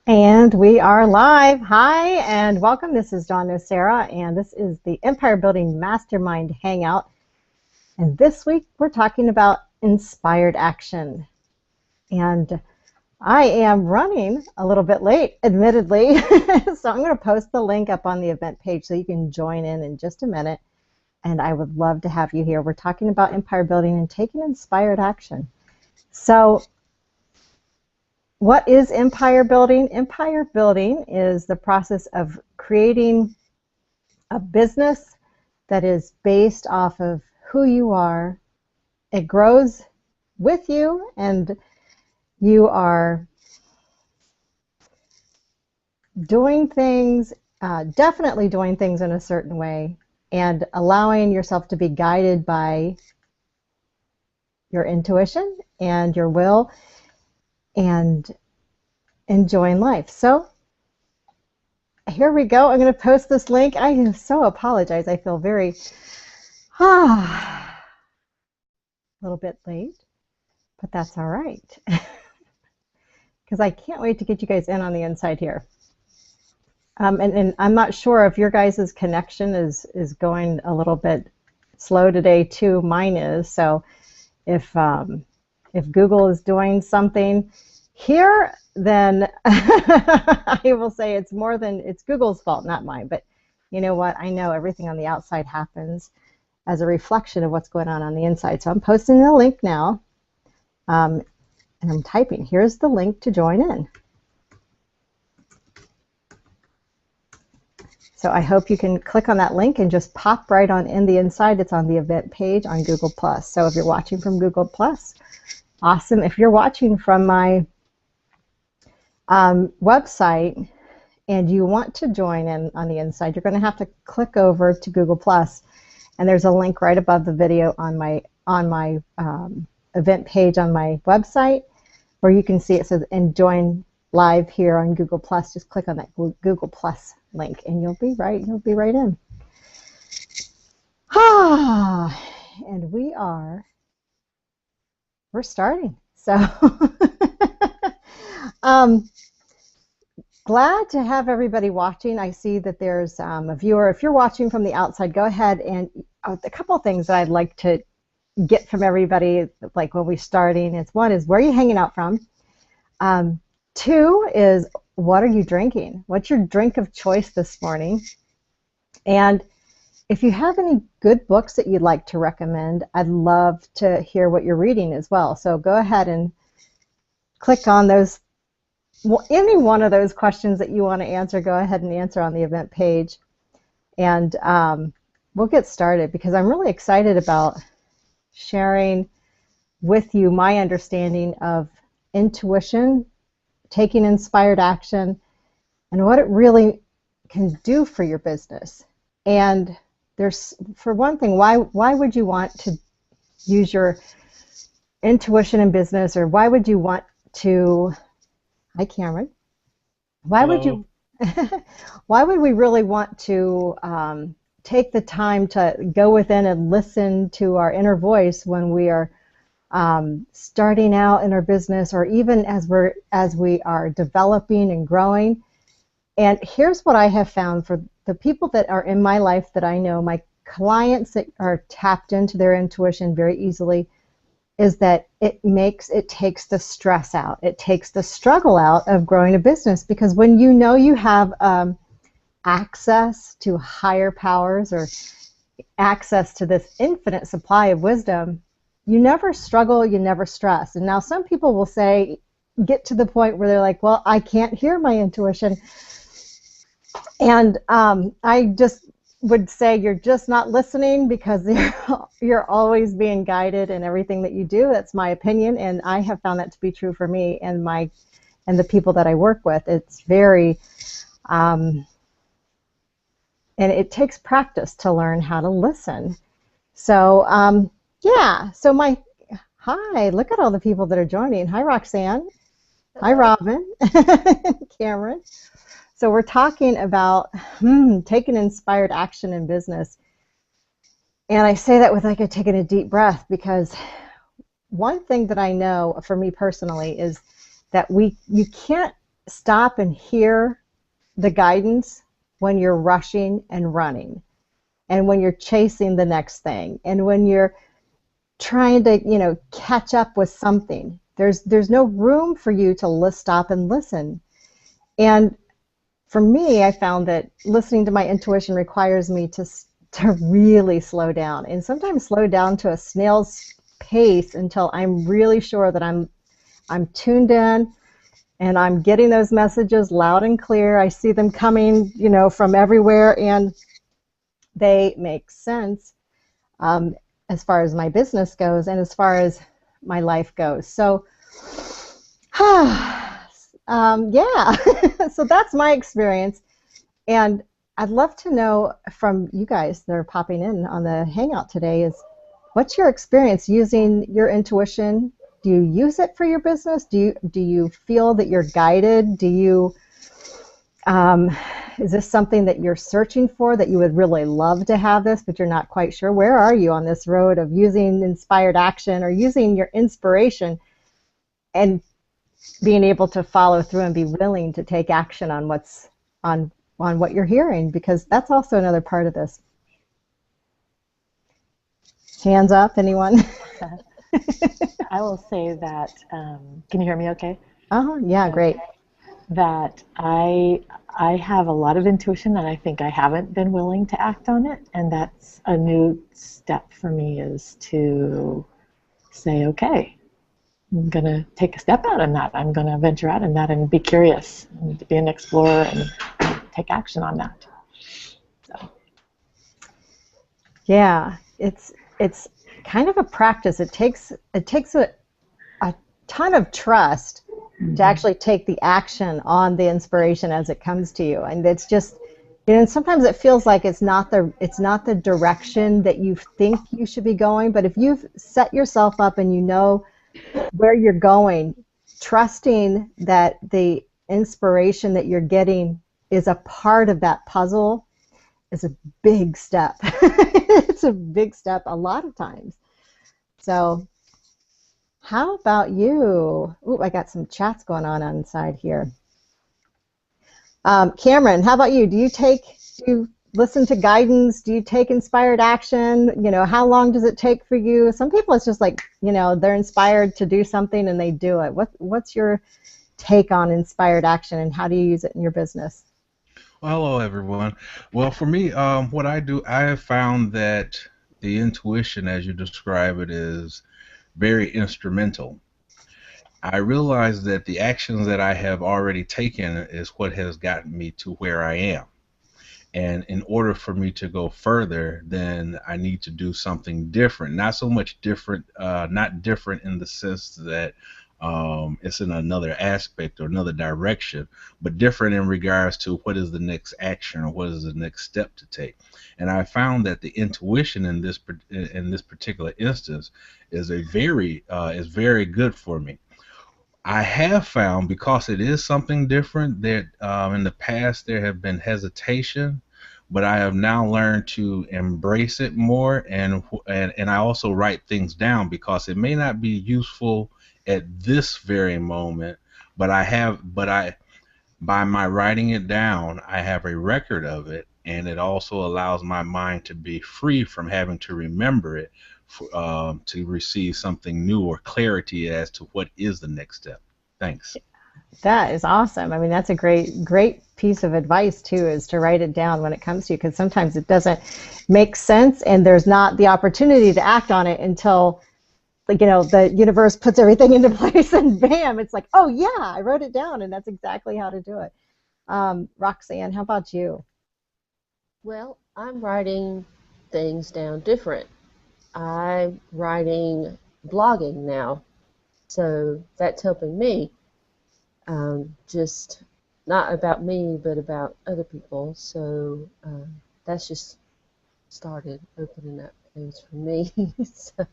And we are live. Hi, and welcome. This is Dawn Nocera, and this is the Empire Building Mastermind Hangout. And this week, we're talking about inspired action. And I am running a little bit late, admittedly, so I'm going to post the link up on the event page so you can join in just a minute. And I would love to have you here. We're talking about empire building and taking inspired action. So, what is empire building? Empire building is the process of creating a business that is based off of who you are. It grows with you, and you are doing things, definitely doing things in a certain way, and allowing yourself to be guided by your intuition and your will, and enjoying life. So here we go. I'm going to post this link. I so apologize. I feel very a little bit late, but that's all right because I can't wait to get you guys in on the inside here. And I'm not sure if your guys' connection is going a little bit slow today too. Mine is. So if Google is doing something here, then I will say it's Google's fault, not mine. But you know what? I know everything on the outside happens as a reflection of what's going on the inside. So I'm posting the link now, and I'm typing. Here's the link to join in. So I hope you can click on that link and just pop right on in the inside. It's on the event page on Google+. So if you're watching from Google+, awesome. If you're watching from my website and you want to join in on the inside, you're going to have to click over to Google+, and there's a link right above the video on my event page on my website, where you can see it says and join live here on Google+. Just click on that Google+ link and you'll be right in. And we're starting. So glad to have everybody watching. I see that there's a viewer. If you're watching from the outside, go ahead, and a couple of things that I'd like to get from everybody, like when we're starting, is one is, where are you hanging out from? Two is, what are you drinking? What's your drink of choice this morning? And if you have any good books that you'd like to recommend, I'd love to hear what you're reading as well. So go ahead and click on those. Any one of those questions that you want to answer, go ahead and answer on the event page. And we'll get started, because I'm really excited about sharing with you my understanding of intuition, taking inspired action, and what it really can do for your business. And there's, for one thing, why would you want to use your intuition in business, or why would you want to... Hi, Cameron. Why Hello. why would we really want to take the time to go within and listen to our inner voice when we are starting out in our business, or even as we are developing and growing? And here's what I have found for the people that are in my life that I know, my clients that are tapped into their intuition very easily, is that it takes the stress out. It takes the struggle out of growing a business, because when you know you have access to higher powers, or access to this infinite supply of wisdom, you never struggle, you never stress. And now some people will get to the point where they're like, well, I can't hear my intuition. And I just would say you're just not listening, because you're always being guided in everything that you do. That's my opinion, and I have found that to be true for me and the people that I work with. It's very and it takes practice to learn how to listen. So yeah, so hi, look at all the people that are joining. Hi, Roxanne. Hi, Robin. Cameron. So we're talking about taking inspired action in business. And I say that with taking a deep breath, because one thing that I know for me personally is that you can't stop and hear the guidance when you're rushing and running, and when you're chasing the next thing, and when you're trying to, catch up with something. There's no room for you to stop and listen. And for me, I found that listening to my intuition requires me to really slow down, and sometimes slow down to a snail's pace until I'm really sure that I'm tuned in and I'm getting those messages loud and clear. I see them coming, from everywhere, and they make sense as far as my business goes and as far as my life goes. So, yeah, so that's my experience. And I'd love to know from you guys that are popping in on the Hangout today is, what's your experience using your intuition? Do you use it for your business? Do you feel that you're guided? Is this something that you're searching for, that you would really love to have this, but you're not quite sure? Where are you on this road of using inspired action or using your inspiration and being able to follow through and be willing to take action on what you're hearing? Because that's also another part of this. Hands up, anyone? I will say that, can you hear me okay? Yeah, great. That I have a lot of intuition, and I think I haven't been willing to act on it, and that's a new step for me, is to say, okay, I'm going to take a step out in that. I'm going to venture out in that and be curious and be an explorer and take action on that. So. Yeah, it's kind of a practice. It takes a ton of trust to actually take the action on the inspiration as it comes to you. And it's just, and sometimes it feels like it's not the direction that you think you should be going. But if you've set yourself up and you know where you're going, trusting that the inspiration that you're getting is a part of that puzzle is a big step. It's a big step a lot of times. So how about you? Ooh, I got some chats going on inside here. Cameron, how about you? Do you listen to guidance? Do you take inspired action? How long does it take for you? Some people, it's just like, they're inspired to do something and they do it. What's your take on inspired action, and how do you use it in your business? Well, hello, everyone. Well, for me, what I do, I have found that the intuition, as you describe it, is very instrumental. I realize that the actions that I have already taken is what has gotten me to where I am. And in order for me to go further, then I need to do something different. Not so much different, not different in the sense that it's in another aspect or another direction, but different in regards to what is the next action or what is the next step to take. And I found that the intuition in this particular instance is very good for me. I have found, because it is something different, that in the past there have been hesitation, but I have now learned to embrace it more, and I also write things down, because it may not be useful at this very moment, but by my writing it down, I have a record of it, and it also allows my mind to be free from having to remember it to receive something new or clarity as to what is the next step. Thanks. That is awesome. I mean, that's a great piece of advice too, is to write it down when it comes to you, because sometimes it doesn't make sense and there's not the opportunity to act on it until, the universe puts everything into place, and bam, it's like, oh yeah, I wrote it down, and that's exactly how to do it. Roxanne, how about you? Well, I'm writing things down different. I'm writing blogging now, so that's helping me. Just not about me, but about other people. So that's just started opening up things for me. So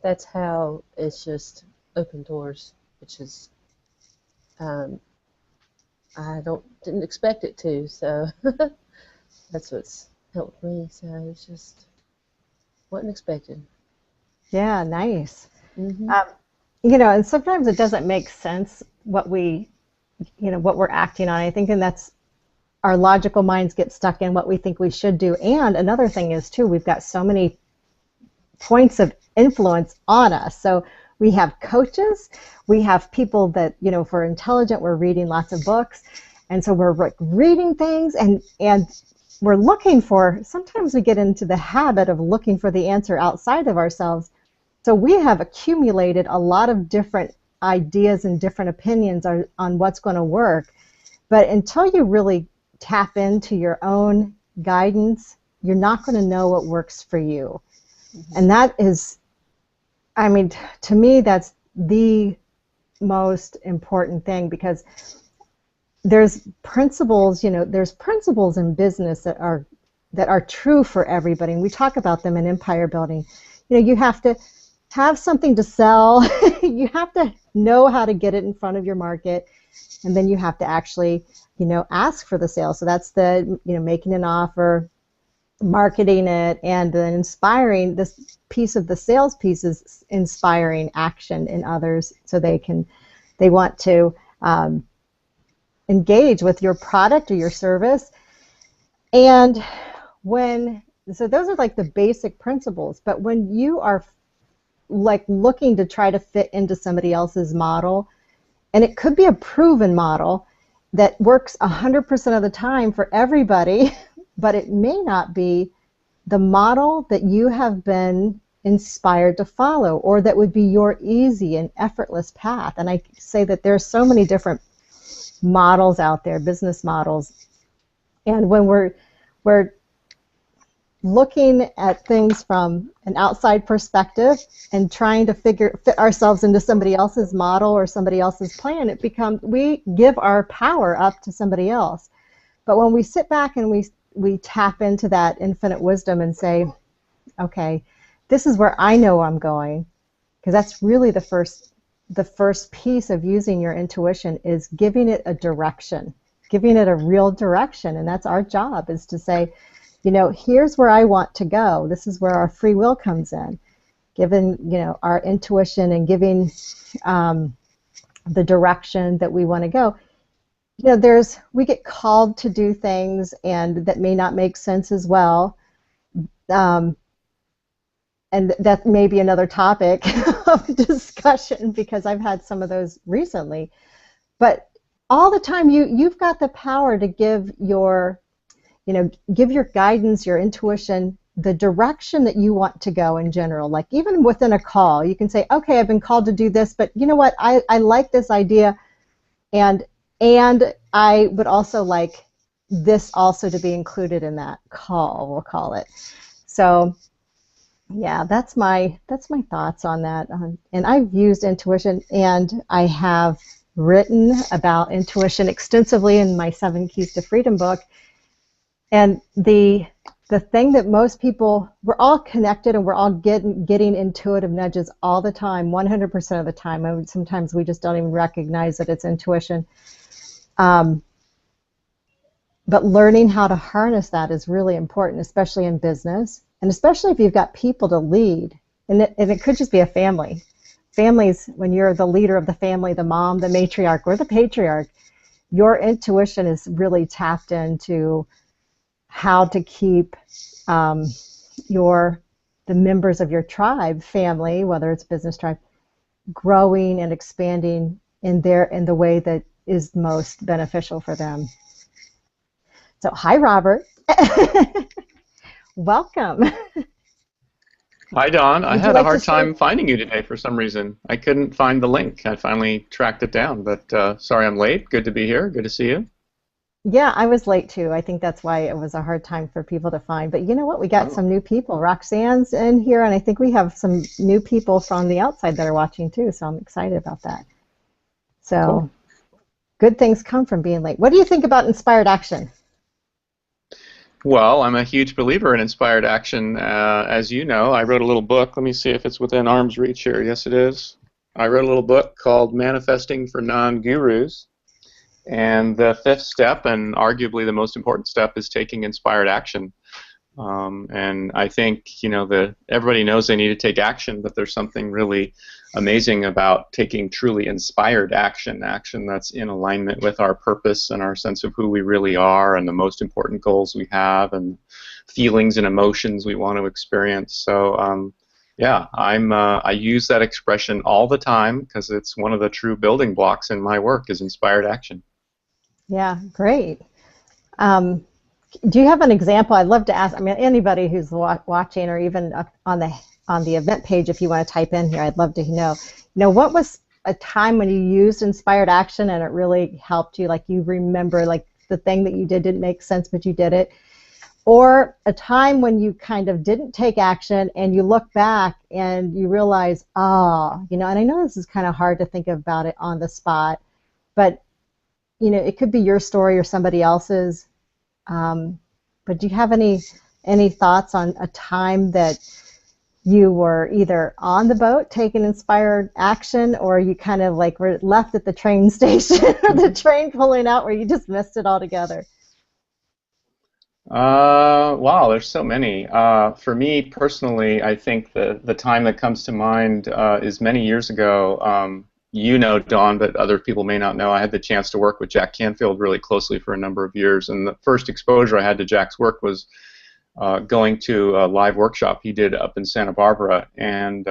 that's how it's just opened doors, which is I didn't expect it to. So that's what's helped me. So it's just wasn't expected. Yeah, nice. Mm-hmm. And sometimes it doesn't make sense what we what we're acting on. I think, and that's our logical minds get stuck in what we think we should do. And another thing is too, we've got so many points of influence on us. So we have coaches, we have people that, if we're intelligent, we're reading lots of books. And so we're reading things and we're looking for, sometimes we get into the habit of looking for the answer outside of ourselves. So we have accumulated a lot of different ideas and different opinions on what's going to work. But until you really tap into your own guidance, you're not going to know what works for you. Mm-hmm. And that is, to me, that's the most important thing, because there's principles, there's principles in business that are true for everybody. And we talk about them in Empire Building. You have to have something to sell. You have to know how to get it in front of your market. And then you have to actually, ask for the sale. So that's the, making an offer, marketing it, and then inspiring. This piece of the sales piece is inspiring action in others, so they want to engage with your product or your service. And so those are like the basic principles. But when you are like looking to try to fit into somebody else's model, and it could be a proven model that works 100% of the time for everybody, but it may not be the model that you have been inspired to follow, or that would be your easy and effortless path. And I say that there's so many different models out there, business models, and when we're looking at things from an outside perspective and trying to fit ourselves into somebody else's model or somebody else's plan, we give our power up to somebody else. But when we sit back and we tap into that infinite wisdom and say, okay, this is where I know I'm going, because that's really the first piece of using your intuition, is giving it a direction, giving it a real direction. And that's our job, is to say, here's where I want to go. This is where our free will comes in. Given, our intuition and giving the direction that we want to go. We get called to do things and that may not make sense as well. And that may be another topic of discussion, because I've had some of those recently. But all the time, you've got the power to give your guidance, your intuition, the direction that you want to go in general. Like even within a call, you can say, okay, I've been called to do this, but you know what, I like this idea, and I would also like this also to be included in that call, we'll call it. So yeah, that's my thoughts on that. And I've used intuition, and I have written about intuition extensively in my 7 Keys to Freedom book. And the thing that most people, we're all connected and we're all getting intuitive nudges all the time, 100% of the time. Sometimes we just don't even recognize that it's intuition. But learning how to harness that is really important, especially in business, and especially if you've got people to lead. And it could just be a family. Families, when you're the leader of the family, the mom, the matriarch, or the patriarch, your intuition is really tapped into how to keep the members of your tribe, family, whether it's business tribe, growing and expanding in the way that is most beneficial for them. So, hi, Robert. Welcome. Hi, Dawn. I had a hard time finding you today for some reason. I couldn't find the link. I finally tracked it down, but sorry I'm late. Good to be here. Good to see you. Yeah, I was late too. I think that's why it was a hard time for people to find. But you know what? We got some new people. Roxanne's in here, and I think we have some new people from the outside that are watching too, so I'm excited about that. So, cool. Good things come from being late. What do you think about inspired action? Well, I'm a huge believer in inspired action. As you know, I wrote a little book. Let me see if it's within arm's reach here. Yes, it is. I wrote a little book called Manifesting for Non-Gurus. And the 5th step, and arguably the most important step, is taking inspired action. And I think, everybody knows they need to take action, but there's something really amazing about taking truly inspired action that's in alignment with our purpose and our sense of who we really are and the most important goals we have and feelings and emotions we want to experience. So, yeah, I use that expression all the time because it's one of the true building blocks in my work is inspired action. Yeah, great. Do you have an example? I'd love to ask. I mean, anybody who's watching, or even on the event page, if you want to type in here, I'd love to know. What was a time when you used inspired action and it really helped you? Like you remember, like the thing that you didn't make sense, but you did it, or a time when you kind of didn't take action and you look back and you realize, and I know this is kind of hard to think about it on the spot, but it could be your story or somebody else's. But do you have any thoughts on a time that you were either on the boat taking inspired action, or you kind of like were left at the train station or the train pulling out where you just missed it altogether? Wow, there's so many. For me personally, I think the time that comes to mind is many years ago. Dawn, but other people may not know, I had the chance to work with Jack Canfield really closely for a number of years, and the first exposure I had to Jack's work was going to a live workshop he did up in Santa Barbara, and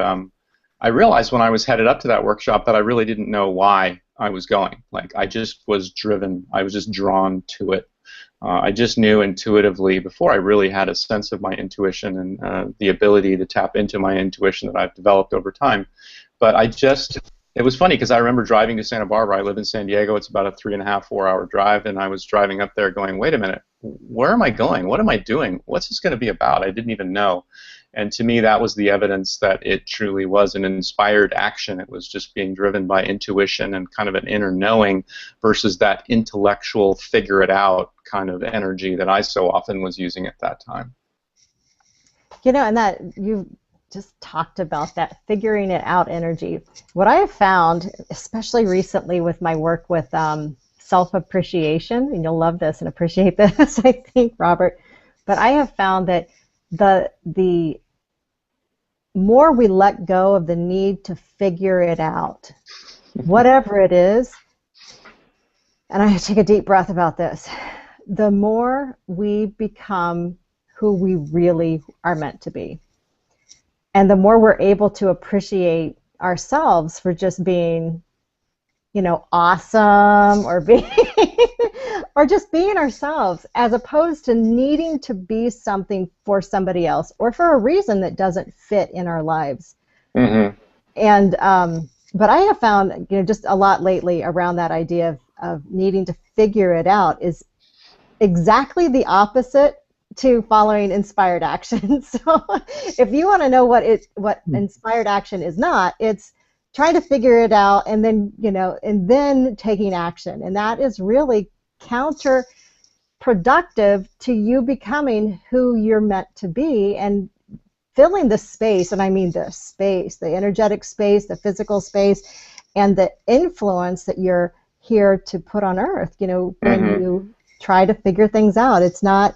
I realized when I was headed up to that workshop that I really didn't know why I was going. Like, I just was driven, I was just drawn to it. I just knew intuitively, before I really had a sense of my intuition and the ability to tap into my intuition that I've developed over time, but it was funny because I remember driving to Santa Barbara. I live in San Diego. It's about a 3.5, 4-hour drive, and I was driving up there going, wait a minute, where am I going? What am I doing? What's this going to be about? I didn't even know. And to me, that was the evidence that it truly was an inspired action. It was just being driven by intuition and kind of an inner knowing versus that intellectual figure it out kind of energy that I so often was using at that time. And that you just talked about that figuring it out energy. What I have found, especially recently with my work with self-appreciation, and you'll love this and appreciate this, I think, Robert, but I have found that the more we let go of the need to figure it out, whatever it is, and I take a deep breath about this, the more we become who we really are meant to be. And the more we're able to appreciate ourselves for just being, awesome, or being, or just being ourselves, as opposed to needing to be something for somebody else or for a reason that doesn't fit in our lives. Mm-hmm. And but I have found, just a lot lately around that idea of needing to figure it out is exactly the opposite to following inspired action. So if you want to know what inspired action is not, it's trying to figure it out and then, and then taking action. And that is really counterproductive to you becoming who you're meant to be and filling the space, and I mean the space, the energetic space, the physical space, and the influence that you're here to put on earth, when you try to figure things out. It's not,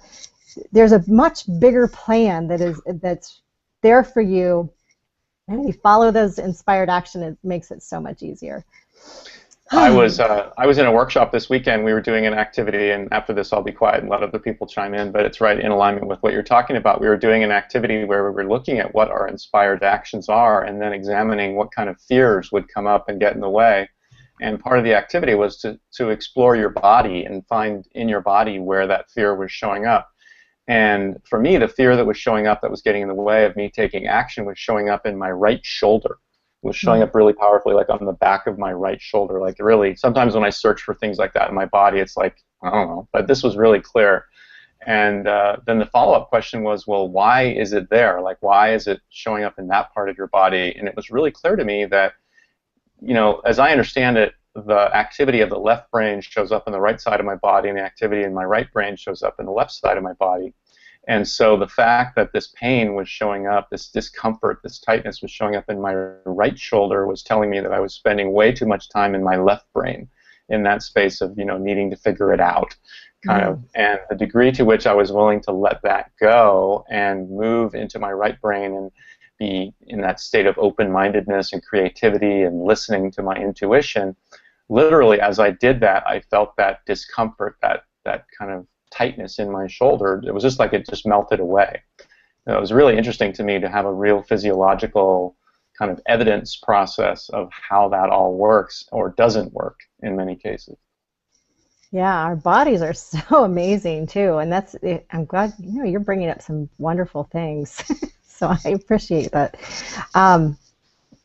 there's a much bigger plan that's there for you, and you follow those inspired action. It makes it so much easier. I was in a workshop this weekend. We were doing an activity, and after this I'll be quiet and let other people chime in, but it's right in alignment with what you're talking about. We were doing an activity where we were looking at what our inspired actions are and then examining what kind of fears would come up and get in the way. And part of the activity was to explore your body and find in your body where that fear was showing up. And for me, the fear that was showing up that was getting in the way of me taking action was showing up in my right shoulder. It was showing up really powerfully, like on the back of my right shoulder. Like really, sometimes when I search for things like that in my body, it's like, I don't know, but this was really clear. And then the follow-up question was, well, why is it there? Like, why is it showing up in that part of your body? And it was really clear to me that, as I understand it, the activity of the left brain shows up in the right side of my body, and the activity in my right brain shows up in the left side of my body. And so the fact that this pain was showing up, this discomfort, this tightness was showing up in my right shoulder was telling me that I was spending way too much time in my left brain, in that space of, needing to figure it out. kind of, and the degree to which I was willing to let that go and move into my right brain and be in that state of open-mindedness and creativity and listening to my intuition, literally as I did that, I felt that discomfort, that kind of tightness in my shoulder. It was just like it just melted away. It was really interesting to me to have a real physiological kind of evidence process of how that all works or doesn't work in many cases. Yeah, our bodies are so amazing too, and I'm glad you're bringing up some wonderful things. So I appreciate that.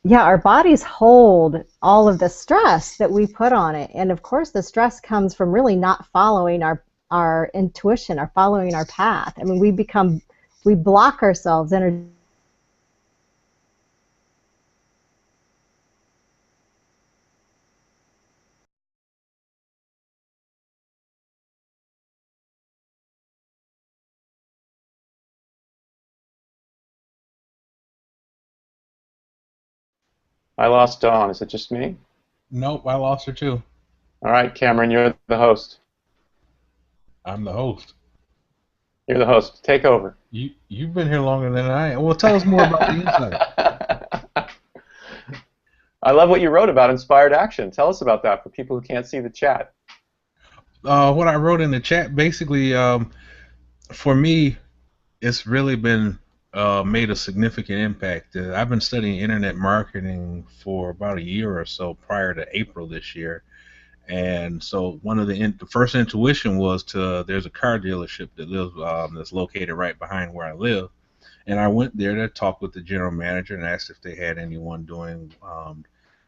Yeah, our bodies hold all of the stress that we put on it, and of course the stress comes from really not following our intuition, or following our path. I mean, we block ourselves energy. I lost Dawn. Is it just me? Nope, I lost her too. All right, Cameron, you're the host. I'm the host. You're the host. Take over. You've been here longer than I am. Well, tell us more about the insight. I love what you wrote about inspired action. Tell us about that for people who can't see the chat. What I wrote in the chat, basically, for me, it's really been made a significant impact. I've been studying internet marketing for about a year or so prior to April this year. And so one of the first intuition was there's a car dealership that lives that's located right behind where I live, and I went there to talk with the general manager and asked if they had anyone doing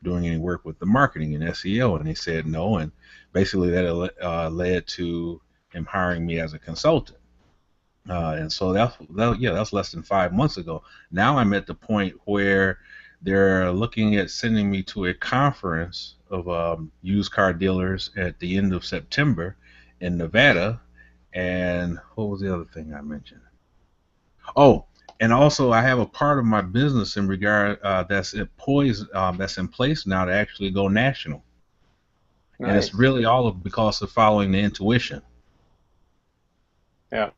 any work with the marketing and SEO, and he said no, and basically that led to him hiring me as a consultant. And so that's less than 5 months ago. Now I'm at the point where they're looking at sending me to a conference of used car dealers at the end of September in Nevada. And what was the other thing I mentioned? Oh, and also I have a part of my business in regard that's in place now to actually go national. Nice. And it's really all because of following the intuition. Yeah.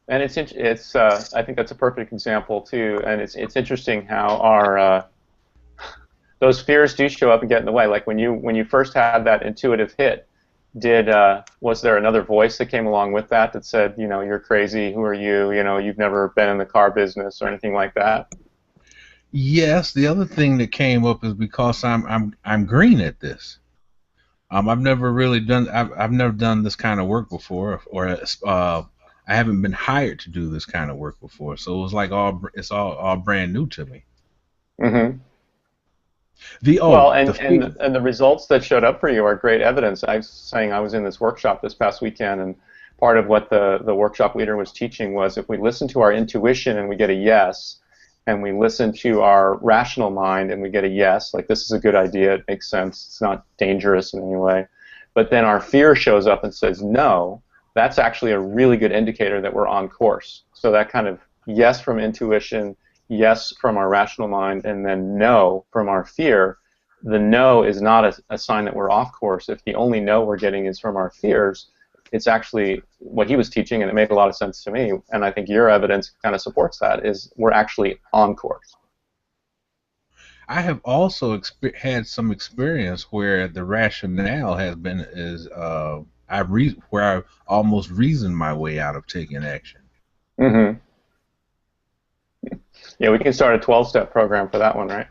And it's I think that's a perfect example too, and it's interesting how our those fears do show up and get in the way. Like when you first had that intuitive hit, was there another voice that came along with that said, you're crazy, who are you, you've never been in the car business or anything like that? Yes, the other thing that came up is because I'm green at this. I've never done this kind of work before, or I haven't been hired to do this kind of work before, so it was like it's all brand new to me. Mm-hmm. And the results that showed up for you are great evidence. I was saying I was in this workshop this past weekend, and part of what the workshop leader was teaching was if we listen to our intuition and we get a yes, and we listen to our rational mind and we get a yes, like this is a good idea, it makes sense, it's not dangerous in any way, but then our fear shows up and says no, that's actually a really good indicator that we're on course. So that kind of yes from intuition, yes from our rational mind, and then no from our fear. The no is not a sign that we're off course. If the only no we're getting is from our fears, it's actually what he was teaching, and it made a lot of sense to me, and I think your evidence kind of supports that, is we're actually on course. I have also had some experience where the rationale has been where I almost reasoned my way out of taking action. Mm-hmm. Yeah, we can start a 12-step program for that one, right?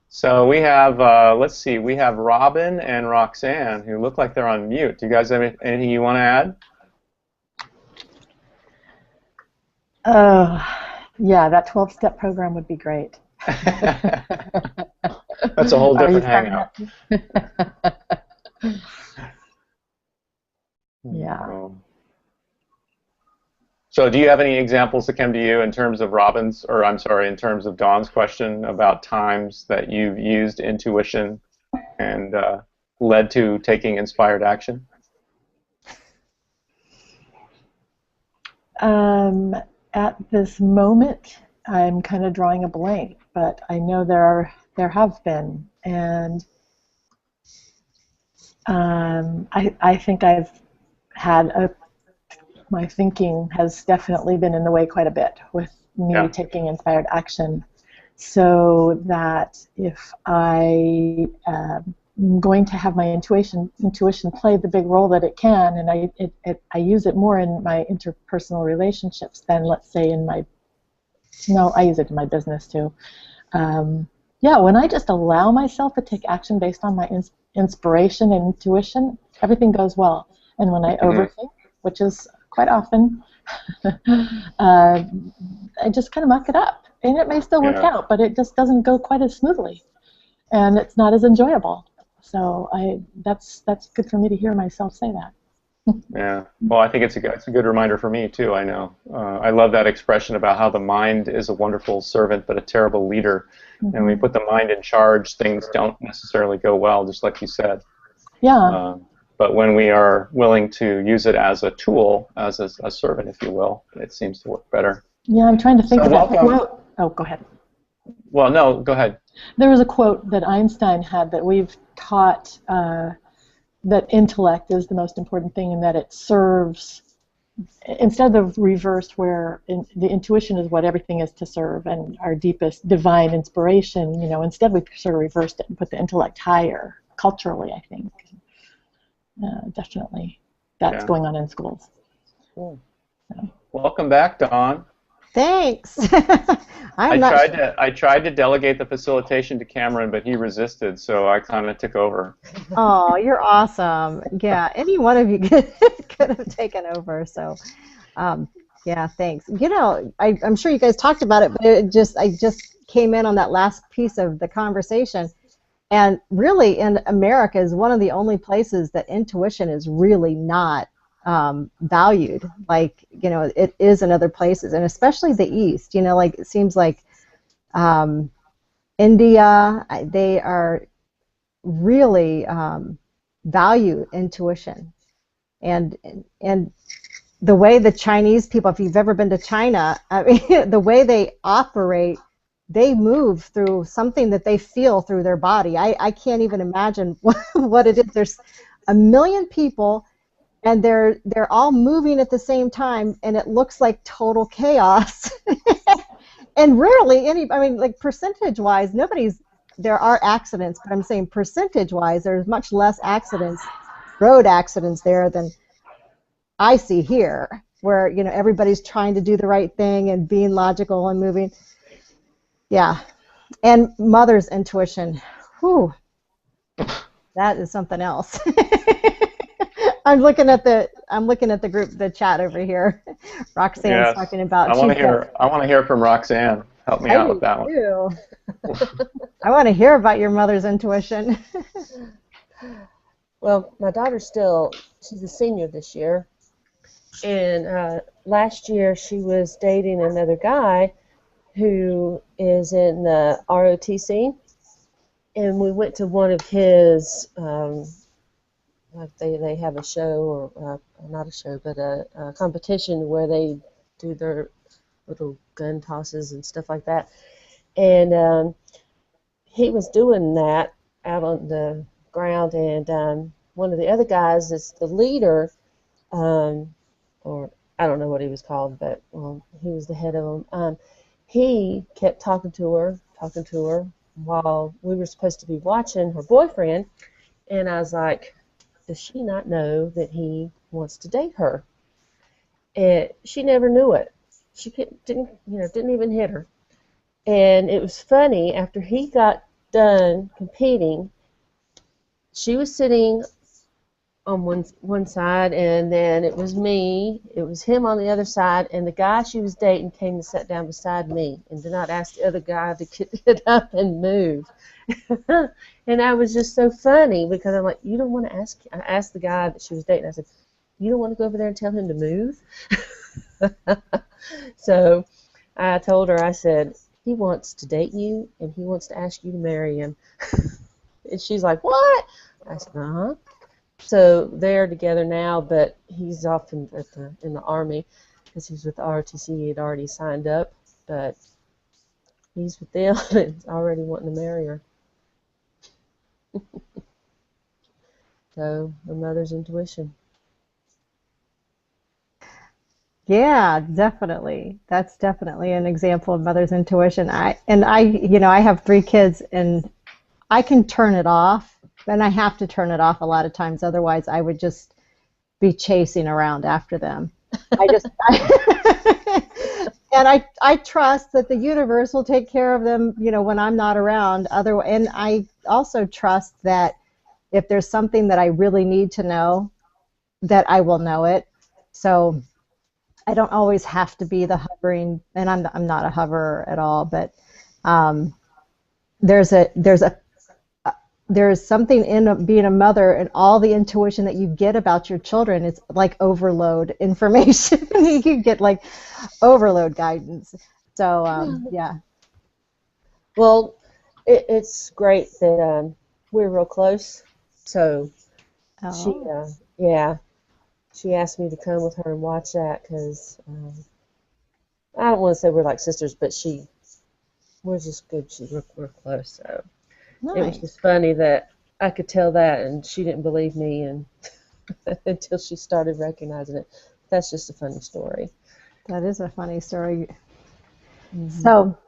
So we have, let's see, we have Robin and Roxanne who look like they're on mute. Do you guys have anything you want to add? Yeah, that 12-step program would be great. That's a whole different hangout. Yeah. So do you have any examples that come to you in terms of in terms of Dawn's question about times that you've used intuition and led to taking inspired action? At this moment, I'm kind of drawing a blank, but I know there have been, and I think I've had my thinking has definitely been in the way quite a bit with me Yeah. taking inspired action. So that if I am going to have my intuition play the big role that it can, and I use it more in my interpersonal relationships than, let's say, I use it in my business too. Yeah, when I just allow myself to take action based on my inspiration and intuition, everything goes well. And when I overthink, which is quite often, I just kind of muck it up. And it may still work out, but it just doesn't go quite as smoothly. And it's not as enjoyable. So that's good for me to hear myself say that. Yeah. Well, I think it's a good reminder for me too. I know. I love that expression about how the mind is a wonderful servant but a terrible leader. And when we put the mind in charge, things don't necessarily go well, just like you said. Yeah. But when we are willing to use it as a tool, as a servant, if you will, it seems to work better. Yeah, I'm trying to think of that quote. Oh, go ahead. Well, no, go ahead. There was a quote that Einstein had that we've taught that intellect is the most important thing, and that it serves, instead of reversed where the intuition is what everything is to serve and our deepest divine inspiration, instead we sort of reversed it and put the intellect higher culturally, I think. Definitely that's going on in schools. Cool. So. Welcome back, Dawn. Thanks. I tried to delegate the facilitation to Cameron, but he resisted, so I kind of took over. Oh, you're awesome. Yeah, any one of you could have taken over. So, yeah, thanks. I'm sure you guys talked about it, but I just came in on that last piece of the conversation. And really, in America, is one of the only places that intuition is really not valued. Like, it is in other places, and especially the East. Like it seems like India, they are really value intuition, and the way the Chinese people, if you've ever been to China, I mean, the way they operate. They move through something that they feel through their body. I can't even imagine what it is. There's a million people, and they're all moving at the same time, and it looks like total chaos. And rarely like percentage-wise, there are accidents, but I'm saying percentage-wise, there's much less road accidents there than I see here, where everybody's trying to do the right thing and being logical and moving. Yeah, and mother's intuition, whew, that is something else. I'm looking at the group, the chat over here. Roxanne's talking about. I want to hear from Roxanne. Help me out with that one. I want to hear about your mother's intuition. Well, my daughter's she's a senior this year, and last year she was dating another guy who is in the ROTC, and we went to one of his, like they have a show, or not a show, but a competition where they do their little gun tosses and stuff like that, and he was doing that out on the ground, and one of the other guys is the leader, or I don't know what he was called, but he was the head of them. He kept talking to her while we were supposed to be watching her boyfriend, and I was like, does she not know that he wants to date her? And she never knew it. She didn't even hit her. And it was funny, after he got done competing, she was sitting on one side, and then it was him on the other side, and the guy she was dating came and sat down beside me and did not ask the other guy to get up and move. And that was just so funny, because I'm like, you don't want to ask. I asked the guy that she was dating, I said, you don't want to go over there and tell him to move? So I told her, I said, he wants to date you, and he wants to ask you to marry him. And she's like, what? I said, uh-huh. So they're together now, but he's off in the Army, because he's with the ROTC. He had already signed up, but he's with them and already wanting to marry her. So a mother's intuition. Yeah, definitely. That's definitely an example of mother's intuition. I have 3 kids, and I can turn it off, and I have to turn it off a lot of times. Otherwise, I would just be chasing around after them. I just, and I trust that the universe will take care of them, when I'm not around. And I also trust that if there's something that I really need to know, that I will know it. So I don't always have to be the hovering, and I'm not a hoverer at all, but um, there's something in being a mother, and all the intuition that you get about your children. It's like overload information. You get like overload guidance. So yeah. Well, it's great that we're real close. So she, Oh. yeah, she asked me to come with her and watch that because I don't want to say we're like sisters, but we're just good. We're close. So it was Nice. just funny that I could tell that, and she didn't believe me, and until she started recognizing it. That's just a funny story. That is a funny story. Mm-hmm. So,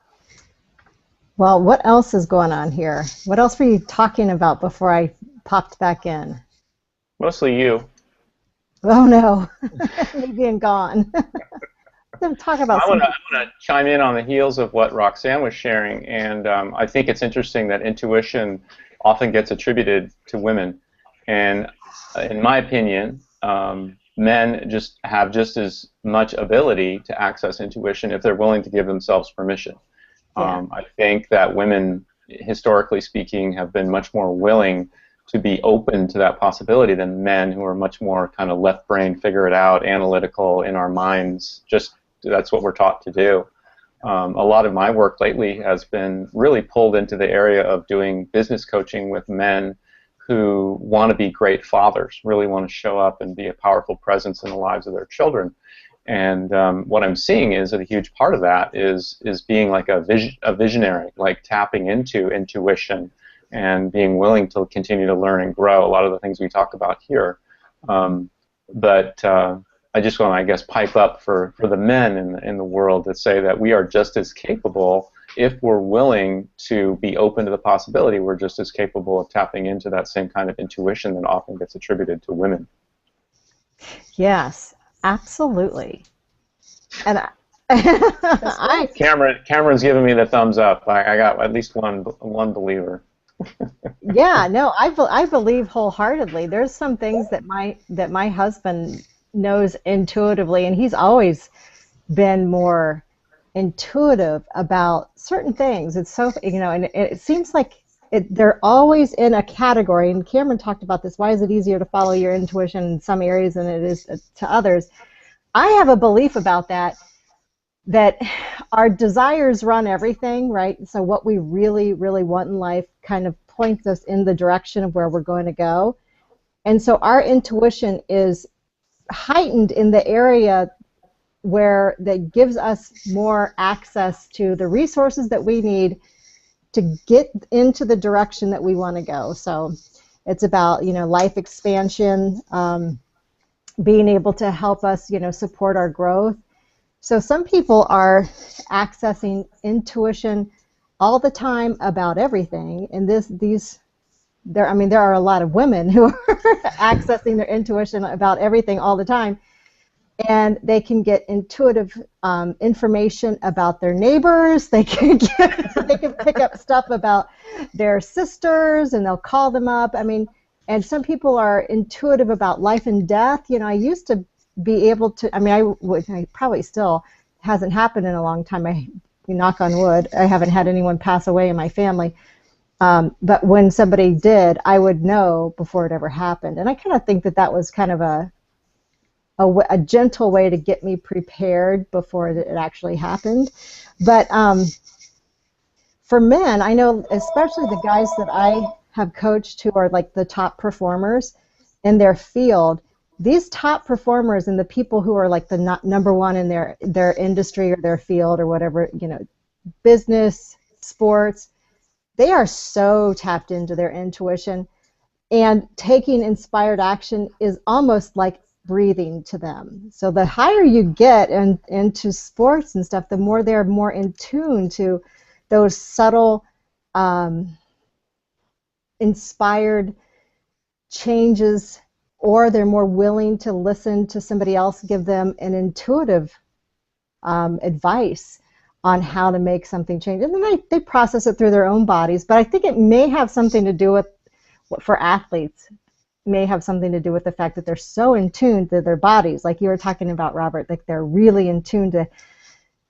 well, what else is going on here? What else were you talking about before I popped back in? Mostly you. Oh no, me being gone. Let's talk about I want something. to chime in on the heels of what Roxanne was sharing, and I think it's interesting that intuition often gets attributed to women, and in my opinion, men just have just as much ability to access intuition if they're willing to give themselves permission. Yeah. I think that women, historically speaking, have been much more willing to be open to that possibility than men, who are much more kind of left brain, figure it out, analytical in our minds. Just that's what we're taught to do. A lot of my work lately has been really pulled into the area of doing business coaching with men who want to be great fathers, really want to show up and be a powerful presence in the lives of their children. And what I'm seeing is that a huge part of that is being like a visionary, like tapping into intuition and being willing to continue to learn and grow. A lot of the things we talk about here. But I just want to, I guess, pipe up for the men in the world to say that we are just as capable, if we're willing to be open to the possibility, we're just as capable of tapping into that same kind of intuition that often gets attributed to women. Yes, absolutely. And Cameron's giving me the thumbs up. I got at least one believer. yeah, no, I believe wholeheartedly. There's some things that my husband knows intuitively, and he's always been more intuitive about certain things. It's so, and it seems like they're always in a category. And Cameron talked about this. Why is it easier to follow your intuition in some areas than it is to others? I have a belief about that our desires run everything, right? So what we really, really want in life kind of points us in the direction of where we're going to go. And so our intuition is heightened in the area where that gives us more access to the resources that we need to get into the direction that we want to go. So it's about, life expansion, being able to help us, support our growth. So some people are accessing intuition all the time about everything, and there are a lot of women who are accessing their intuition about everything all the time, and they can get intuitive information about their neighbors. They can pick up stuff about their sisters, and they'll call them up. And some people are intuitive about life and death. I used to be able to. I probably still hasn't happened in a long time. I knock on wood. I haven't had anyone pass away in my family. But when somebody did, I would know before it ever happened. And I kind of think that was kind of a gentle way to get me prepared before it actually happened. But for men, I know, especially the guys that I have coached who are like the top performers in their field, these top performers and the people who are like the number one in their industry or their field or whatever, business, sports, they are so tapped into their intuition. And taking inspired action is almost like breathing to them. So the higher you get into sports and stuff, the more they're more in tune to those subtle inspired changes, or they're more willing to listen to somebody else give them an intuitive advice on how to make something change. And then they process it through their own bodies. But I think it may have something to do with, for athletes, may have something to do with the fact that they're so in tune to their bodies. Like you were talking about, Robert, like they're really in tune to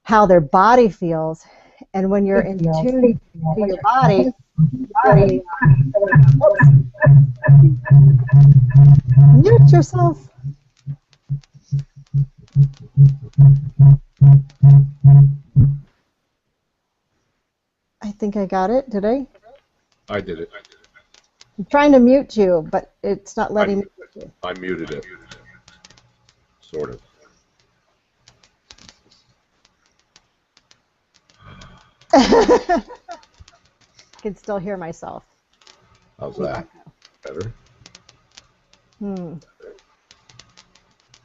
how their body feels. And when you're in tune to your body, really, mute yourself. I think I got it. Did I? I did it. I'm trying to mute you, but it's not letting me mute you. I muted it. Sort of. I can still hear myself. How's that? Better?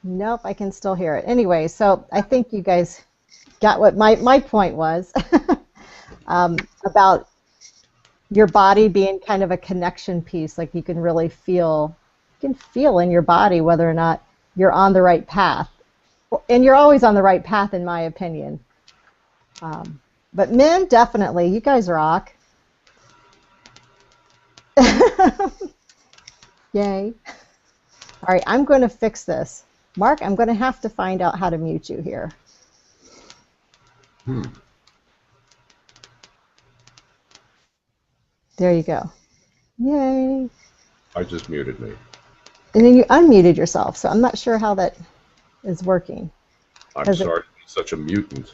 Nope, I can still hear it. Anyway, so I think you guys got what my point was about your body being kind of a connection piece. Like you can really feel, in your body whether or not you're on the right path. And you're always on the right path, in my opinion. But men, definitely, you guys rock. Yay. All right, I'm going to fix this. Mark, I'm going to have to find out how to mute you here. There you go. Yay. I just muted me. And then you unmuted yourself, so I'm not sure how that is working. I'm sorry, such a mutant.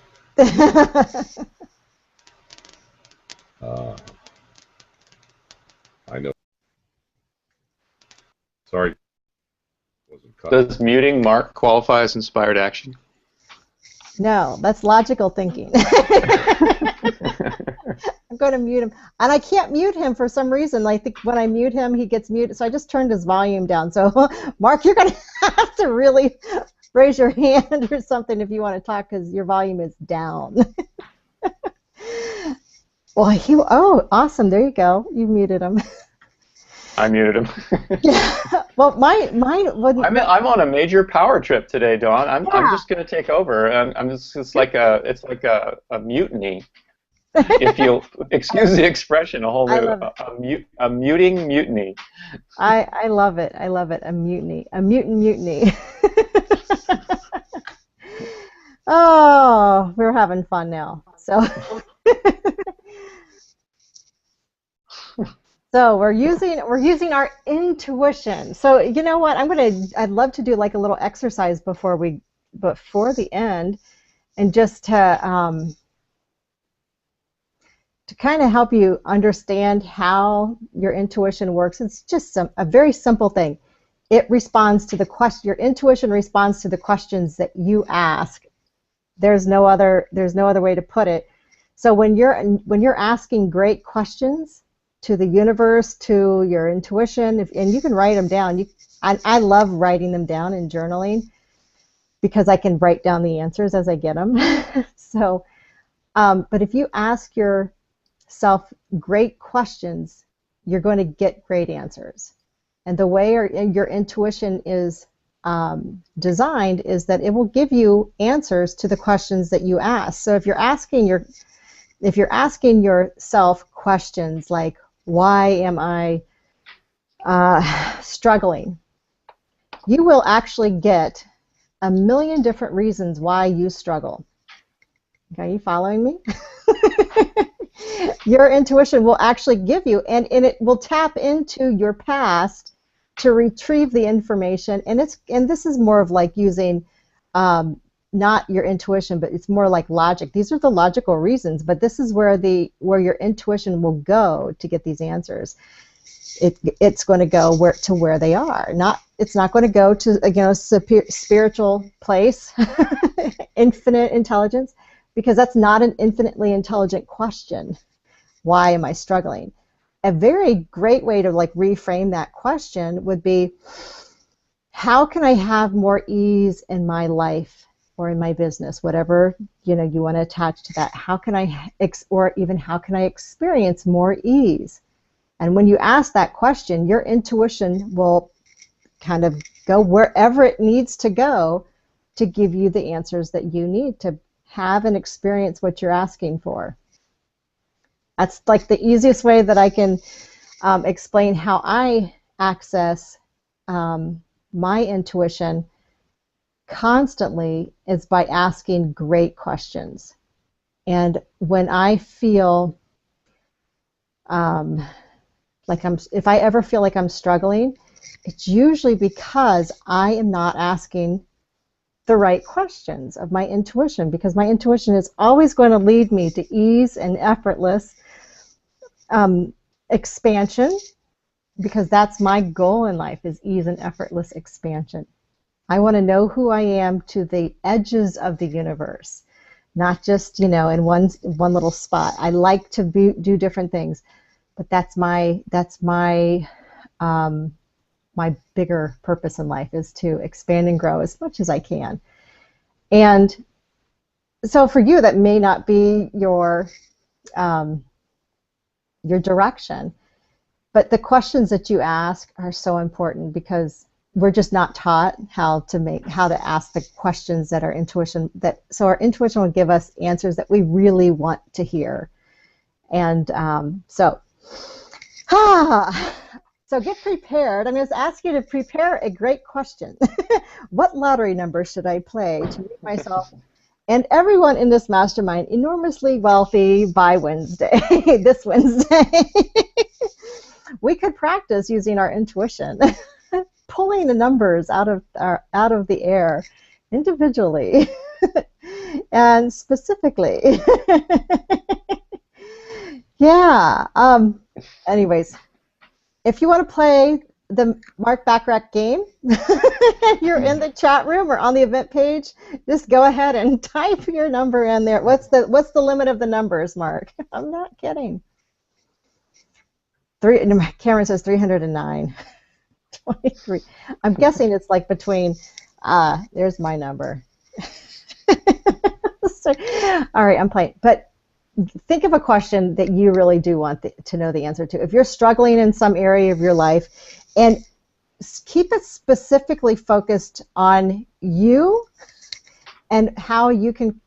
I know. Sorry. Wasn't cut. Does muting Mark qualify as inspired action? No, that's logical thinking. I'm going to mute him. And I can't mute him for some reason. I think when I mute him, he gets muted. So I just turned his volume down. So, Mark, you're going to have to really raise your hand or something if you want to talk, because your volume is down. Well, oh, awesome. There you go. You muted him. I muted him. Yeah. Well, mine wouldn't. I'm on a major power trip today, Dawn. I'm just going to take over. It's like a mutiny. If you'll excuse the expression, a whole new a muting mutiny. I love it. I love it. A mutiny. A mutant mutiny. Oh, we're having fun now. So. So we're using our intuition. So you know what? I'd love to do like a little exercise before the end, and just to kind of help you understand how your intuition works. It's just a very simple thing. It responds to the question. Your intuition responds to the questions that you ask. There's no other way to put it. So when you're asking great questions to the universe, to your intuition, and you can write them down. I love writing them down and journaling, because I can write down the answers as I get them. So, but if you ask yourself great questions, you're going to get great answers. And the way your intuition is designed is that it will give you answers to the questions that you ask. So if you're asking yourself questions like, why am I struggling? You will actually get 1,000,000 different reasons why you struggle. Okay, are you following me? Your intuition will actually give you, and it will tap into your past to retrieve the information. And this is more of like using not your intuition, but it's more like logic. These are the logical reasons, but this is where your intuition will go to get these answers. It's going to go where they are. It's not going to go to a spiritual place, infinite intelligence, because that's not an infinitely intelligent question. Why am I struggling? a very great way to like reframe that question would be, how can I have more ease in my life or in my business, whatever you want to attach to that? How can I, or even how can I experience more ease? And when you ask that question, your intuition will kind of go wherever it needs to go to give you the answers that you need to have and experience what you're asking for. That's like the easiest way that I can explain how I access my intuition constantly, is by asking great questions. And when I feel if I ever feel like I'm struggling, it's usually because I am not asking the right questions of my intuition, because my intuition is always going to lead me to ease and effortless expansion, because that's my goal in life, is ease and effortless expansion. I want to know who I am to the edges of the universe, not just in one little spot. I like to do different things, but that's my my bigger purpose in life, is to expand and grow as much as I can. And so for you, that may not be your direction, but the questions that you ask are so important, because we're just not taught how to ask the questions that our intuition so our intuition will give us answers that we really want to hear. And so get prepared. I'm going to ask you to prepare a great question. What lottery number should I play to make myself and everyone in this mastermind enormously wealthy by Wednesday, this Wednesday? We could practice using our intuition, pulling the numbers out of the air individually and specifically. Yeah. Anyways, if you want to play the Mark Backrack game, you're in the chat room or on the event page, just go ahead and type your number in there. What's the limit of the numbers, Mark? I'm not kidding. Cameron says 309. 23. I'm guessing it's like between, there's my number. All right, I'm playing. But think of a question that you really do want to know the answer to. If you're struggling in some area of your life, and keep it specifically focused on you and how you can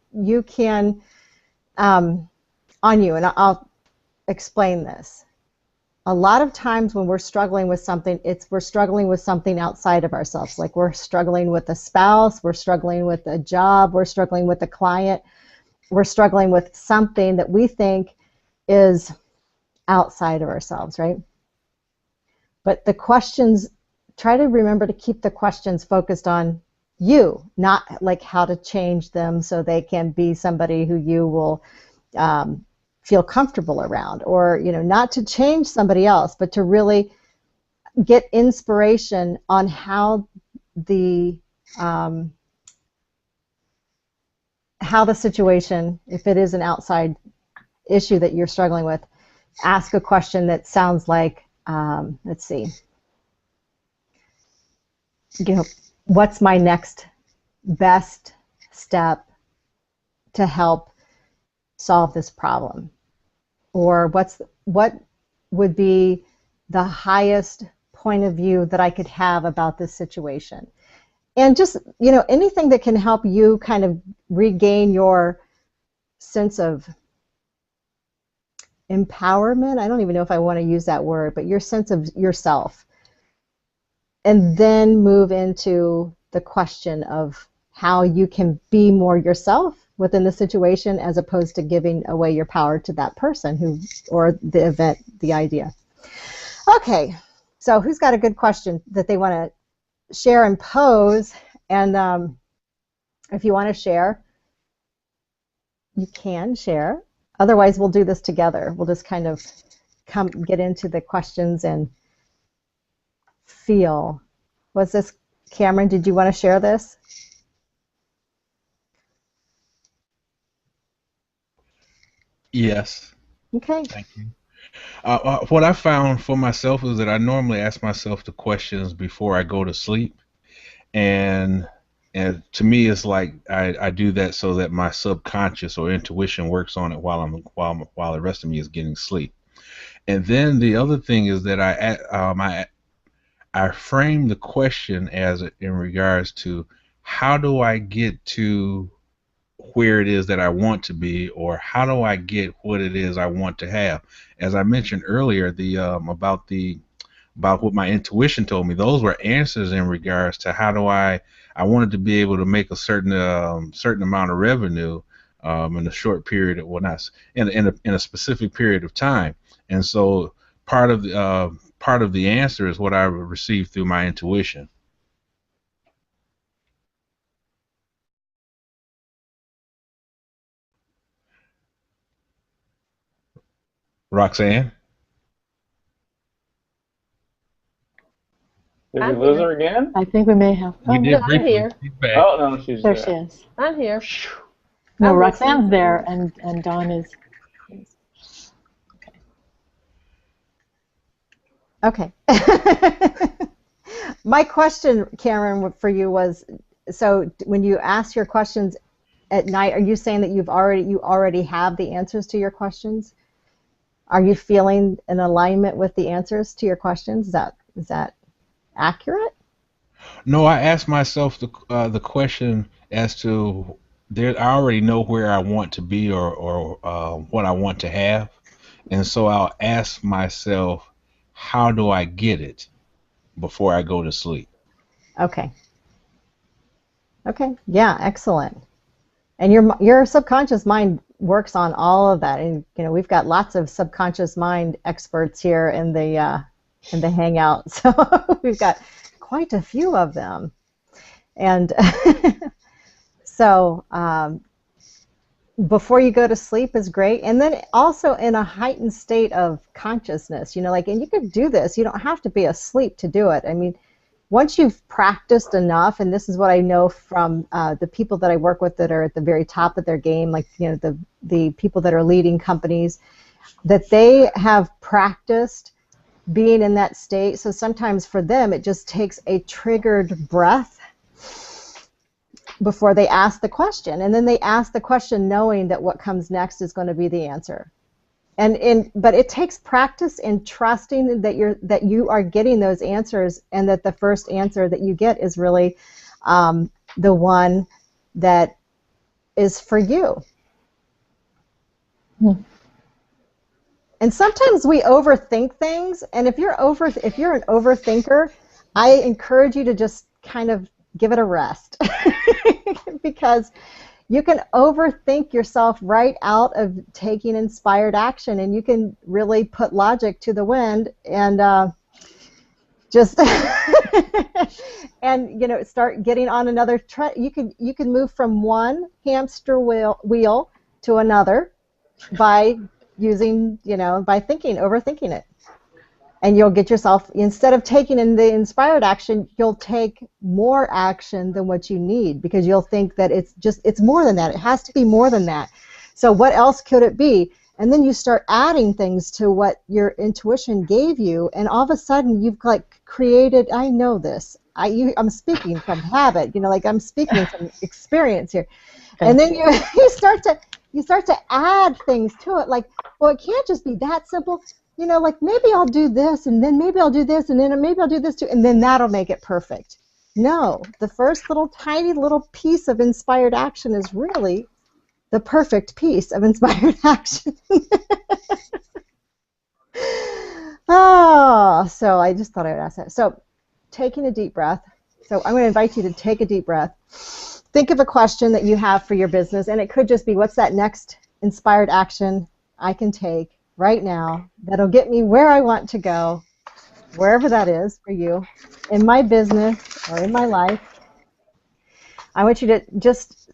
on you, and I'll explain this. A lot of times when we're struggling with something, we're struggling with something outside of ourselves. Like we're struggling with a spouse, we're struggling with a job, we're struggling with a client, we're struggling with something that we think is outside of ourselves, right? But the questions, try to remember to keep the questions focused on you, not like how to change them so they can be somebody who you will feel comfortable around, or not to change somebody else, but to really get inspiration on how the situation, if it is an outside issue that you're struggling with, ask a question that sounds like, let's see, what's my next best step to help solve this problem? Or what would be the highest point of view that I could have about this situation? And just, anything that can help you kind of regain your sense of empowerment. I don't even know if I want to use that word, but your sense of yourself. And then move into the question of how you can be more yourself within the situation, as opposed to giving away your power to that person or the event, the idea. Okay, so who's got a good question that they want to share and pose? And if you want to share, you can share. Otherwise, we'll do this together. We'll just kind of get into the questions and feel. Was this, Cameron, did you want to share this? Yes. Okay. Thank you. What I found for myself is that I normally ask myself the questions before I go to sleep, and and to me, it's like I do that so that my subconscious or intuition works on it while the rest of me is getting sleep. And then the other thing is that I frame the question as in regards to how do I get to where it is that I want to be, or how do I get what it is I want to have. As I mentioned earlier, the about what my intuition told me, those were answers in regards to how do I wanted to be able to make a certain amount of revenue in a short period of, well, not in a specific period of time. And so part of the answer is what I received through my intuition. Roxanne, Did we I'm lose here. her again? I think we may have. we Oh, No, did no, I'm briefly. here. She's back. Oh no, she's there she is. I'm here. No, I'm listening. Roxanne's there, and Dawn is. Okay. My question, Cameron, for you was, so when you ask your questions at night, are you saying that you already have the answers to your questions? Are you feeling an alignment with the answers to your questions? Is that accurate? No, I asked myself the question as to there. I already know where I want to be or what I want to have, and so I'll ask myself, how do I get it before I go to sleep? Okay. Okay. Yeah, excellent. And your subconscious mind works on all of that. And we've got lots of subconscious mind experts here in the hangout. So we've got quite a few of them. And so before you go to sleep is great. And then also in a heightened state of consciousness, and you could do this. You don't have to be asleep to do it. I mean, once you've practiced enough, and this is what I know from the people that I work with that are at the very top of their game, like the people that are leading companies, that they have practiced being in that state. So sometimes for them, it just takes a triggered breath before they ask the question, and then they ask the question knowing that what comes next is going to be the answer. But it takes practice in trusting that you are getting those answers, and that the first answer that you get is really the one that is for you. Hmm. And sometimes we overthink things, and if you're an overthinker, I encourage you to just kind of give it a rest because you can overthink yourself right out of taking inspired action, and you can really put logic to the wind and just and start getting on another you can move from one hamster wheel to another by using by overthinking it. And you'll get yourself, instead of taking in the inspired action, you'll take more action than what you need, because you'll think that it's more than that. It has to be more than that. So what else could it be? And then you start adding things to what your intuition gave you, and all of a sudden you've created, I know this. I'm speaking from habit, I'm speaking from experience here. And then you start to add things to it, well, it can't just be that simple. Maybe I'll do this, and then maybe I'll do this, and then maybe I'll do this too, and then that'll make it perfect. No, the first tiny little piece of inspired action is really the perfect piece of inspired action. So I just thought I would ask that. So taking a deep breath. So I'm going to invite you to take a deep breath. Think of a question that you have for your business, and it could just be, what's that next inspired action I can take right now that'll get me where I want to go, wherever that is for you, in my business or in my life. I want you to just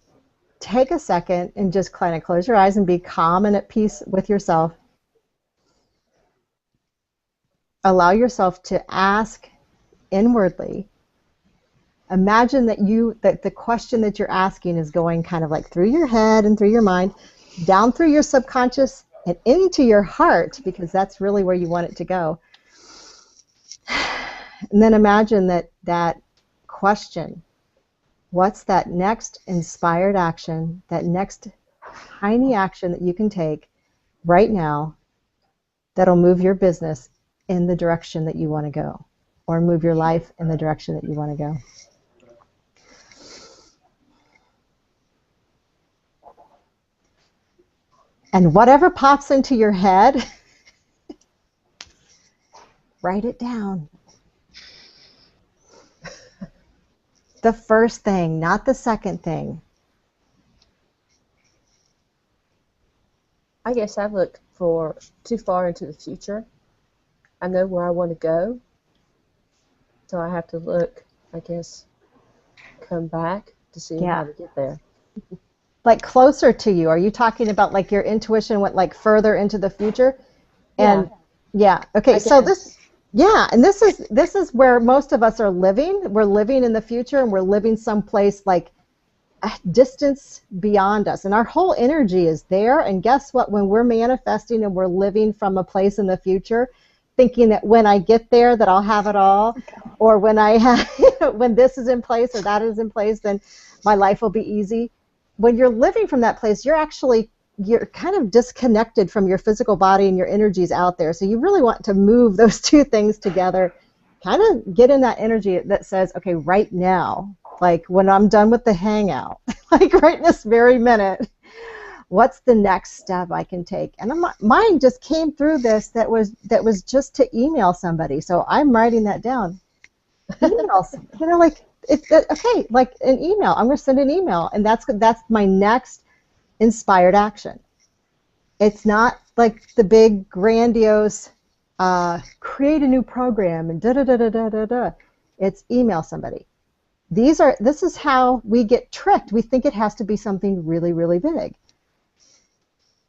take a second and just kind of close your eyes and be calm and at peace with yourself. Allow yourself to ask inwardly. Imagine that the question that you're asking is going kind of like through your head and through your mind, down through your subconscious and into your heart, because that's really where you want it to go. And then imagine that question. What's that next inspired action, that next tiny action that you can take right now that'll move your business in the direction that you want to go, or move your life in the direction that you want to go? And whatever pops into your head, write it down. The first thing, not the second thing. I guess I look for too far into the future. I know where I want to go, so I have to look, I guess, come back to see how to get there. Like closer to you. Are you talking about like your intuition went like further into the future? And okay, so this and this is where most of us are living. We're living in the future, and we're living someplace like a distance beyond us, and our whole energy is there. And guess what? When we're manifesting and we're living from a place in the future, thinking that when I get there that I'll have it all, or when I have when this is in place or that is in place, then my life will be easy. When you're living from that place, you're kind of disconnected from your physical body, and your energy's out there. So you really want to move those two things together, kind of get in that energy that says, okay, right now, like when I'm done with the hangout, like right this very minute, what's the next step I can take? And mine just came through this that was just to email somebody. So I'm writing that down. Email, like okay, like an email. I'm going to send an email, and that's my next inspired action. It's not like the big grandiose create a new program and da da da da da da da. It's email somebody. This is how we get tricked. We think it has to be something really, really big.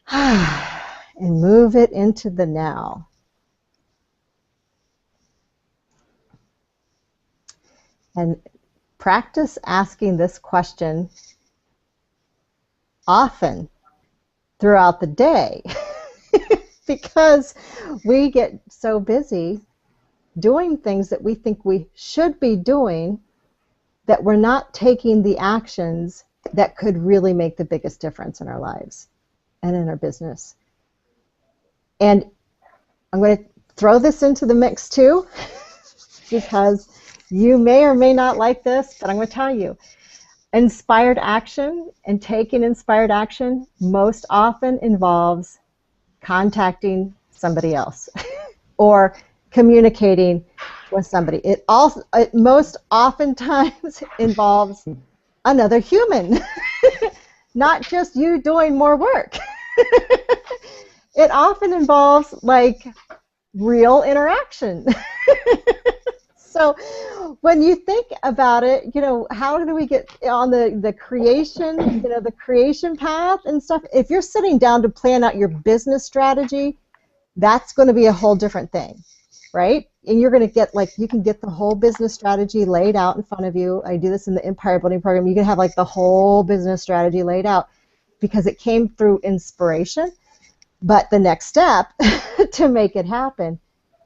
And move it into the now. And practice asking this question often throughout the day because we get so busy doing things that we think we should be doing that we're not taking the actions that could really make the biggest difference in our lives and in our business. And I'm going to throw this into the mix too because you may or may not like this, but I'm going to tell you. Inspired action and taking inspired action most often involves contacting somebody else or communicating with somebody. It most oftentimes involves another human, not just you doing more work. It often involves like real interaction. So when you think about it, how do we get on the creation, the creation path and stuff? If you're sitting down to plan out your business strategy, that's going to be a whole different thing, right? And you're going to get you can get the whole business strategy laid out in front of you. I do this in the Empire Building program. You can have the whole business strategy laid out because it came through inspiration. But the next step to make it happen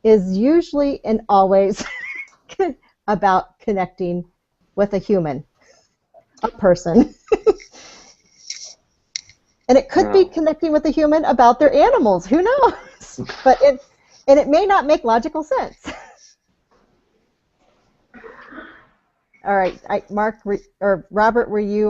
is usually and always about connecting with a human, a person. And it could be connecting with a human about their animals. Who knows? But it may not make logical sense. All right, Mark or Robert, were you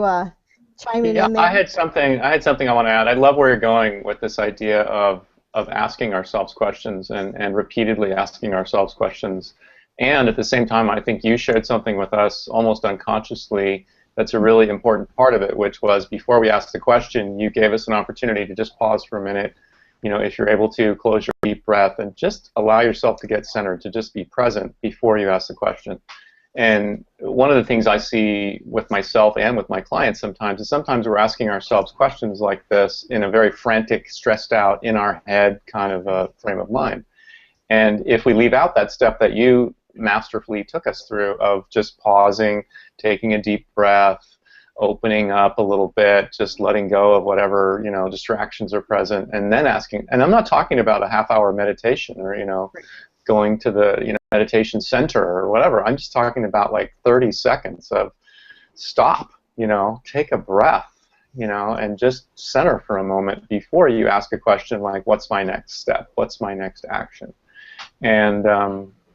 chiming in there? I had something I want to add. I love where you're going with this idea of asking ourselves questions and repeatedly asking ourselves questions. And at the same time, I think you shared something with us almost unconsciously that's a really important part of it, which was before we asked the question, you gave us an opportunity to just pause for a minute. If you're able to, close your deep breath and just allow yourself to get centered, to just be present before you ask the question. And one of the things I see with myself and with my clients sometimes is sometimes we're asking ourselves questions like this in a very frantic, stressed out, in our head kind of a frame of mind. And if we leave out that step that you masterfully took us through of just pausing, taking a deep breath, opening up a little bit, just letting go of whatever, distractions are present, and then asking. And I'm not talking about a half-hour meditation or, going to the, meditation center or whatever. I'm just talking about like 30 seconds of stop, take a breath, and just center for a moment before you ask a question like, what's my next step? What's my next action? And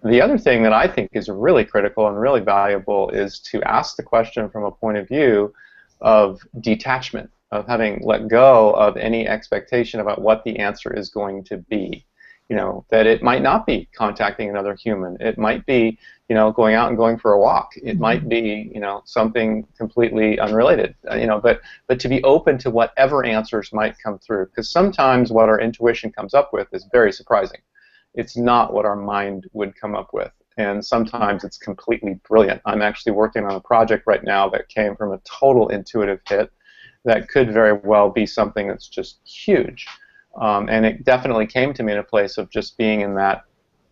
the other thing that I think is really critical and really valuable is to ask the question from a point of view of detachment, of having let go of any expectation about what the answer is going to be. That it might not be contacting another human. It might be, going out and going for a walk. It might be, something completely unrelated. But to be open to whatever answers might come through, because sometimes what our intuition comes up with is very surprising. It's not what our mind would come up with, and sometimes it's completely brilliant. I'm actually working on a project right now that came from a total intuitive hit that could very well be something that's just huge. And it definitely came to me in a place of just being in that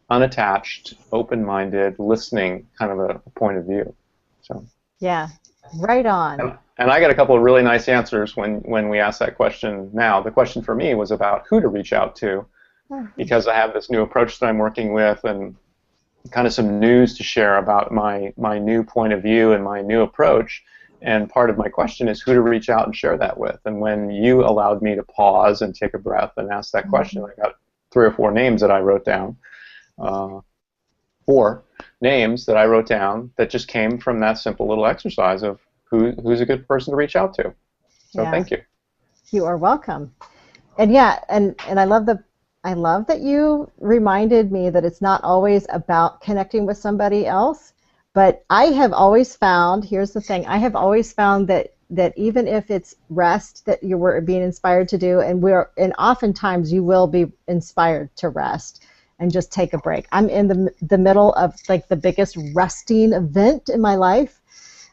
unattached, open-minded, listening kind of a point of view. So. Yeah, right on. And I got a couple of really nice answers when we asked that question now. The question for me was about who to reach out to, because I have this new approach that I'm working with and kind of some news to share about my new point of view and my new approach. And part of my question is who to reach out and share that with. And when you allowed me to pause and take a breath and ask that question, I got 3 or 4 names that I wrote down. 4 names that I wrote down that just came from that simple little exercise of who's a good person to reach out to. So thank you. You are welcome. And yeah, and I love that you reminded me that it's not always about connecting with somebody else. But I have always found, here's the thing, I have always found that even if it's rest that you were being inspired to do, and oftentimes you will be inspired to rest and just take a break. I'm in the middle of like the biggest resting event in my life,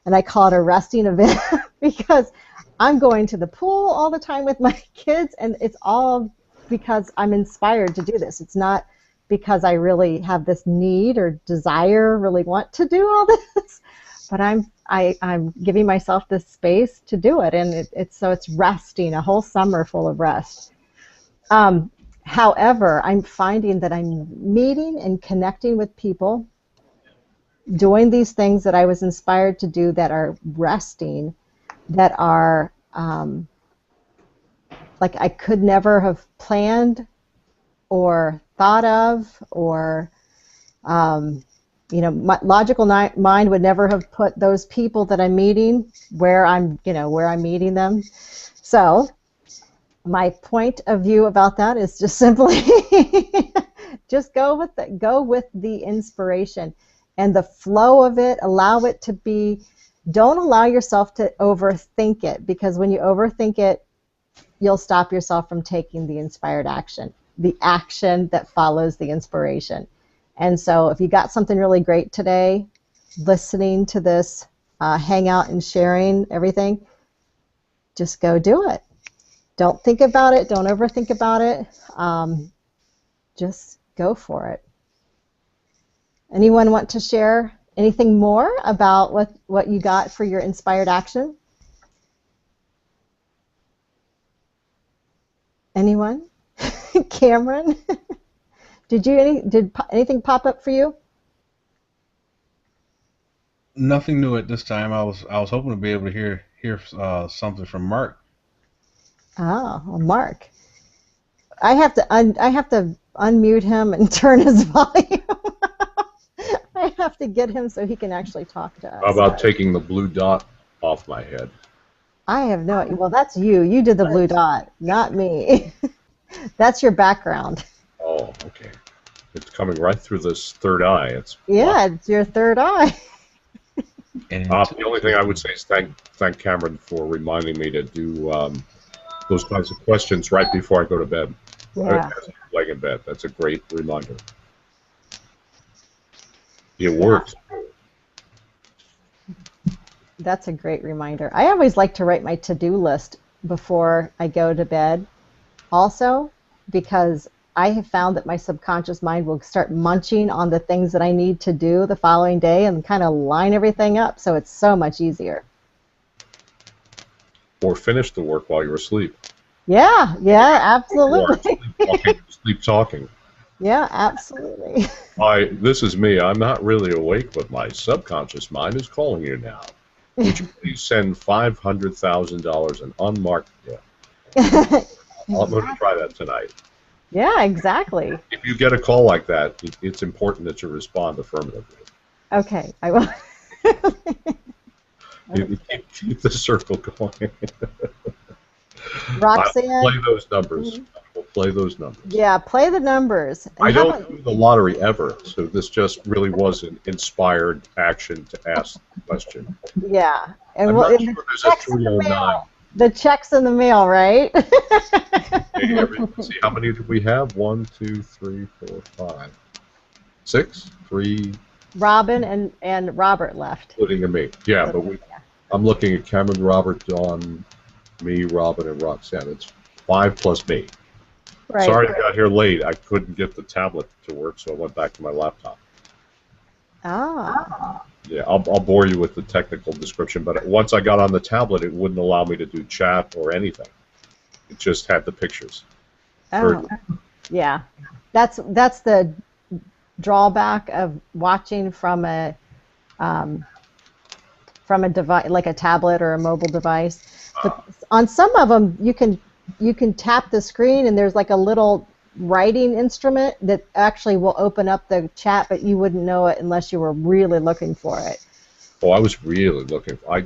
and I call it a resting event because I'm going to the pool all the time with my kids, and it's all because I'm inspired to do this. It's not because I really have this need or desire, really want to do all this, but I'm giving myself this space to do it, and it's resting, a whole summer full of rest. However, I'm finding that I'm meeting and connecting with people, doing these things that I was inspired to do that are resting, that are like I could never have planned or thought of, or my logical mind would never have put those people that I'm meeting where I'm meeting them. So my point of view about that is just simply just go with the inspiration and the flow of it. Allow it to be. Don't allow yourself to overthink it, because when you overthink it, you'll stop yourself from taking the inspired action, the action that follows the inspiration. And so if you got something really great today, listening to this hangout and sharing everything, just go do it. Don't think about it. Don't overthink about it. Just go for it. Anyone want to share anything more about what you got for your inspired action? Anyone? Cameron? Did anything pop up for you? Nothing new at this time. I was hoping to be able to hear something from Mark. Oh, well, Mark. I have to unmute him and turn his volume. I have to get him so he can actually talk to us. How about taking the blue dot off my head? I have no idea. Well, that's you. You did the blue dot, not me. That's your background. Oh, okay. It's coming right through this third eye. It's your third eye. the only thing I would say is thank Cameron for reminding me to do those kinds of questions right before I go to bed. Yeah. Laying in bed. That's a great reminder. It works. That's a great reminder. I always like to write my to-do list before I go to bed also, because I have found that my subconscious mind will start munching on the things that I need to do the following day and kind of line everything up, so it's so much easier. or finish the work while you're asleep. Yeah, yeah, Or absolutely. sleep talking. Yeah, absolutely. This is me. I'm not really awake, but my subconscious mind is calling you now. Would you please send $500,000 in unmarked gift? I'm going to try that tonight. Yeah, exactly. If you get a call like that, it's important that you respond affirmatively. Okay, I will. Keep the circle going. Roxanne? I'll play those numbers. We'll play those numbers. Yeah, play the numbers. And I how don't about- do the lottery ever, so this just really was an inspired action to ask the question. Yeah, and I'm well, not and sure the there's a checks in the 309. mail. The checks in the mail, right? Okay, let's see, how many do we have? 1, 2, 3, 4, 5, 6, 3, Robin and Robert left. including me. Yeah, but I'm looking at Cameron, Robert, Dawn, me, Robin, and Roxanne. It's 5 plus me. Right. Sorry I got here late. I couldn't get the tablet to work, so I went back to my laptop. Ah. Yeah, I'll bore you with the technical description, but once I got on the tablet, it wouldn't allow me to do chat or anything. It just had the pictures. Oh. Yeah. That's the drawback of watching from a device like a tablet or a mobile device. But on some of them, you can tap the screen and there's like a little writing instrument that actually will open up the chat, but you wouldn't know it unless you were really looking for it. Oh, I was really looking for it.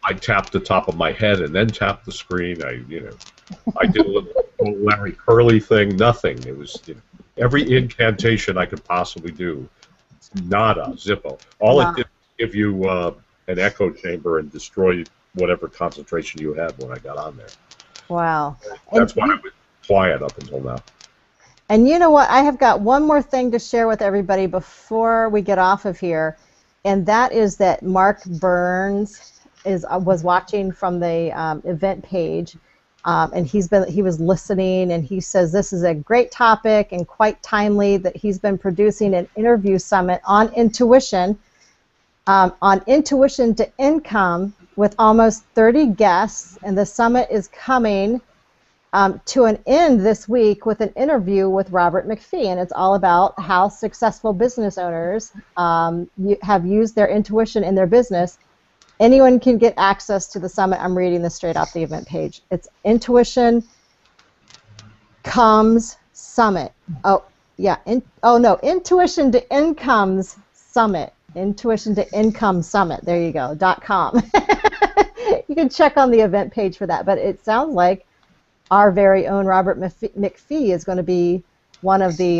I tapped the top of my head and then tapped the screen. I did a little Larry Curly thing. Nothing. It was every incantation I could possibly do. Nada, zippo. All it did was give you an echo chamber and destroy whatever concentration you had when I got on there. Wow. That's why I was quiet up until now. And you know what? I have got one more thing to share with everybody before we get off of here, and that is that Mark Burns was watching from the event page, and he was listening, and he says this is a great topic and quite timely that he's been producing an interview summit on intuition to income with almost 30 guests, and the summit is coming to an end this week with an interview with Robert McPhee, and it's all about how successful business owners have used their intuition in their business. Anyone can get access to the summit. I'm reading this straight off the event page. It's Intuition Comes Summit. Oh, yeah. Intuition to Income's Summit. Intuition to Income Summit. There you go. .com. You can check on the event page for that. But it sounds like our very own Robert McPhee is going to be one of the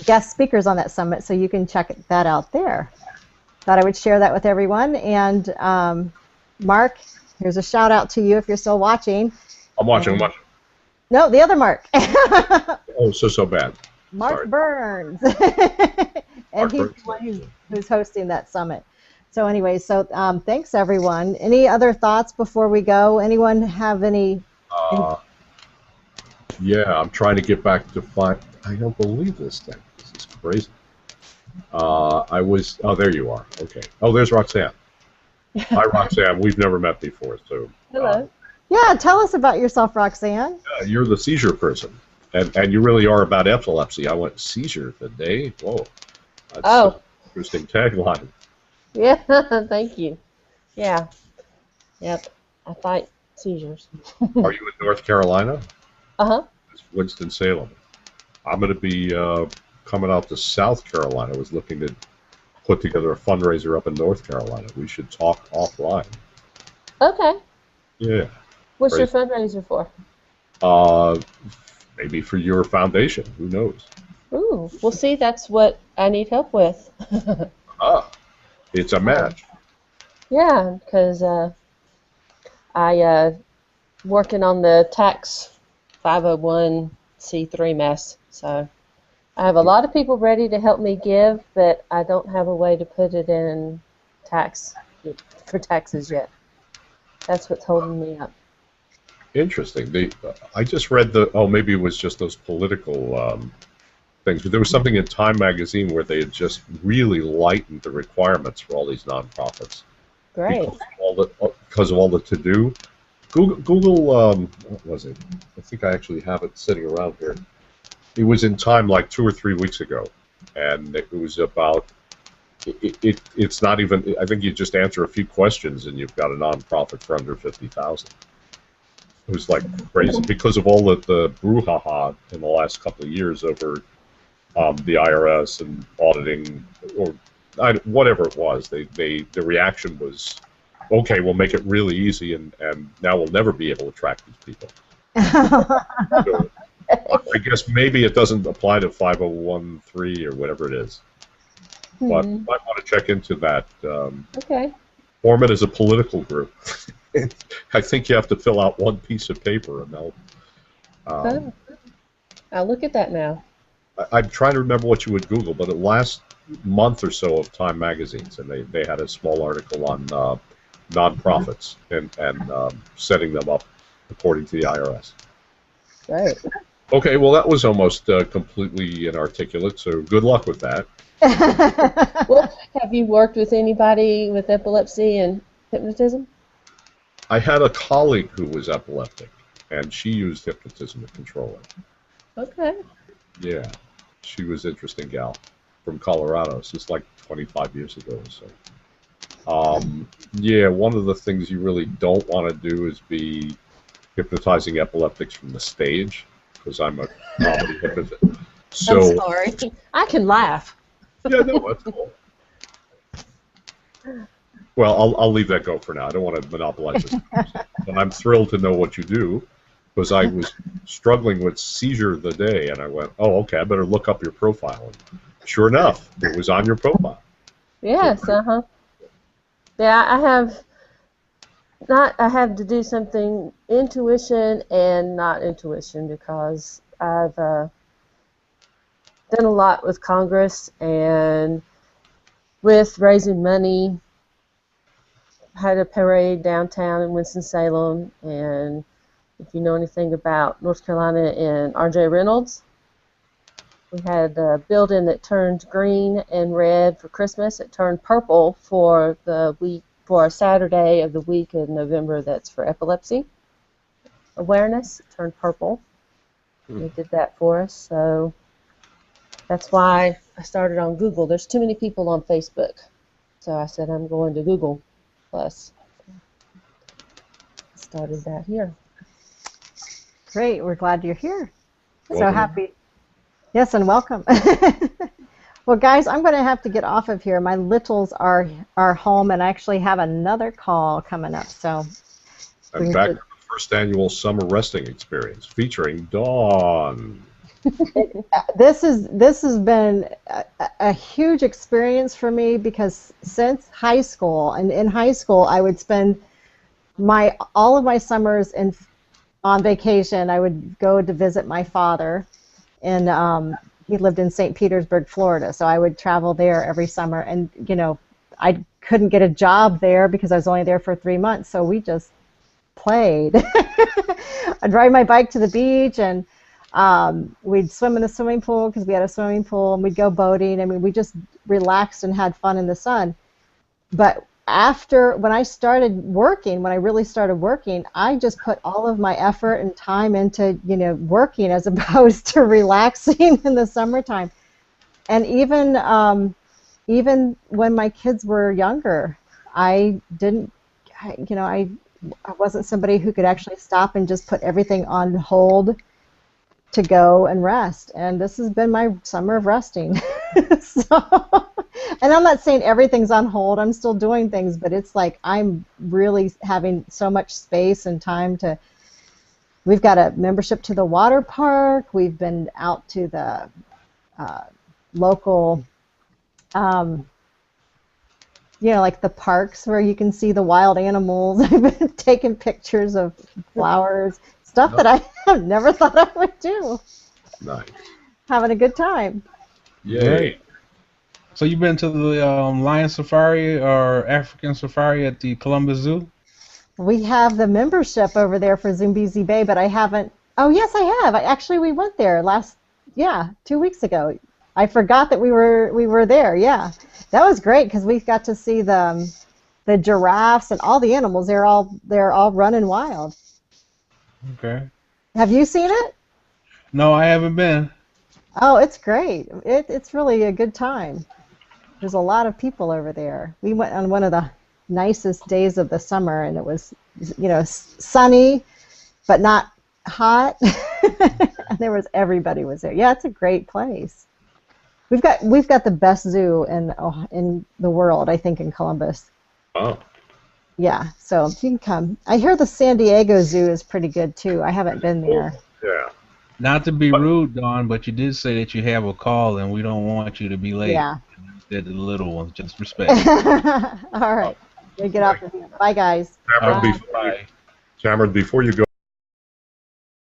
guest speakers on that summit, so you can check that out there. Thought I would share that with everyone. And Mark, here's a shout out to you if you're still watching. I'm watching. No, the other Mark. Oh, so bad. Mark Sorry. Burns. And he's the one who's hosting that summit. So anyway, thanks everyone. Any other thoughts before we go? Anyone have any? Yeah, I'm trying to get back to find. I don't believe this thing. This is crazy. Oh, there you are. Okay. Oh, there's Roxanne. Hi, Roxanne. We've never met before, so. Hello. Yeah, tell us about yourself, Roxanne. You're the seizure person, and you really are about epilepsy. I went seizure today. Whoa. That's an interesting tagline. Yeah, thank you. Yeah. Yep. I fight seizures. Are you in North Carolina? Uh-huh. It's Winston-Salem. I'm going to be coming out to South Carolina. I was looking to put together a fundraiser up in North Carolina. We should talk offline. Okay. Yeah. What's your fundraiser for? Maybe for your foundation. Who knows? Ooh, well, see, that's what I need help with. It's a match. Yeah, because I working on the tax 501c3 mess, so I have a lot of people ready to help me give, but I don't have a way to put it in for taxes yet. That's what's holding me up. Interesting. I just read maybe it was just those political things. But there was something in Time magazine where they had just really lightened the requirements for all these nonprofits. Great. Because of all the to-do. Google what was it? I think I actually have it sitting around here. It was in Time like 2 or 3 weeks ago, and it was about. It's not even. I think you just answer a few questions and you've got a nonprofit for under 50,000. It was like crazy because of all the brouhaha in the last couple of years over the IRS and auditing or whatever it was. The reaction was, okay, we'll make it really easy, and now we'll never be able to track these people. So, I guess maybe it doesn't apply to 501(c)(3) or whatever it is. But I might want to check into that. Okay. Form it as a political group. I think you have to fill out one piece of paper, and they'll. I'll look at that now. I'm trying to remember what you would Google, but the last month or so of Time magazines, and they had a small article on nonprofits and setting them up according to the IRS. Right. Okay, well that was almost completely inarticulate, so good luck with that. Well, have you worked with anybody with epilepsy and hypnotism? I had a colleague who was epileptic, and she used hypnotism to control it. Okay. Yeah, she was an interesting gal from Colorado. This is like 25 years ago or so. Yeah, one of the things you really don't want to do is be hypnotizing epileptics from the stage, because I'm a comedy hypnotist. So, I'm sorry. I can laugh. Yeah, no, that's cool. Well, I'll leave that go for now. I don't want to monopolize this conversation. But I'm thrilled to know what you do, because I was struggling with seizure the day, and I went, oh, okay, I better look up your profile. And sure enough, it was on your profile. Yes, Yeah, I have to do something intuition and not intuition, because I've done a lot with Congress and with raising money. Had a parade downtown in Winston-Salem, and if you know anything about North Carolina and R.J. Reynolds, we had a building that turned green and red for Christmas. It turned purple for the week, for a Saturday of the week in November that's for epilepsy awareness. It turned purple. They did that for us, so that's why I started on Google. There's too many people on Facebook, so I said I'm going to Google Plus. Started that here. Great, we're glad you're here. Welcome. So happy. Yes, and welcome. Well, guys, I'm going to have to get off of here. My littles are home, and I actually have another call coming up. So I'm back to the first annual summer resting experience featuring Dawn. This has been a huge experience for me, because since high school, and in high school I would spend all of my summers on vacation. I would go to visit my father, and he lived in St. Petersburg, Florida, so I would travel there every summer, and I couldn't get a job there because I was only there for 3 months, so we just played. I'd ride my bike to the beach, and we'd swim in the swimming pool because we had a swimming pool, and we'd go boating. I mean, we just relaxed and had fun in the sun. But when I really started working, I just put all of my effort and time into, working as opposed to relaxing in the summertime. And even when my kids were younger, I wasn't somebody who could actually stop and just put everything on hold to go and rest, and this has been my summer of resting. And I'm not saying everything's on hold, I'm still doing things, but it's like I'm really having so much space and time to. We've got a membership to the water park, we've been out to the local like the parks where you can see the wild animals. I've been taking pictures of flowers, stuff that I have never thought I would do. Nice. Having a good time. Yay. So you've been to the lion safari or African safari at the Columbus Zoo? We have the membership over there for Zambezi Bay, but I haven't. Oh, yes, I have. We went there last yeah, 2 weeks ago. I forgot that we were there. Yeah, that was great because we got to see the giraffes and all the animals. They're all running wild. Okay. Have you seen it? No, I haven't been. Oh, it's great. It's really a good time. There's a lot of people over there. We went on one of the nicest days of the summer, and it was, sunny, but not hot. And everybody was there. Yeah, it's a great place. We've got the best zoo in the world, I think, in Columbus. Oh. Yeah, so you can come. I hear the San Diego Zoo is pretty good too. I haven't been there. Yeah. Not to be rude, Dawn, but you did say that you have a call, and we don't want you to be late. Yeah. Said the little ones, just respect. All right. Get off of here. Bye, guys. Cameron, Bye. Cameron, before you go.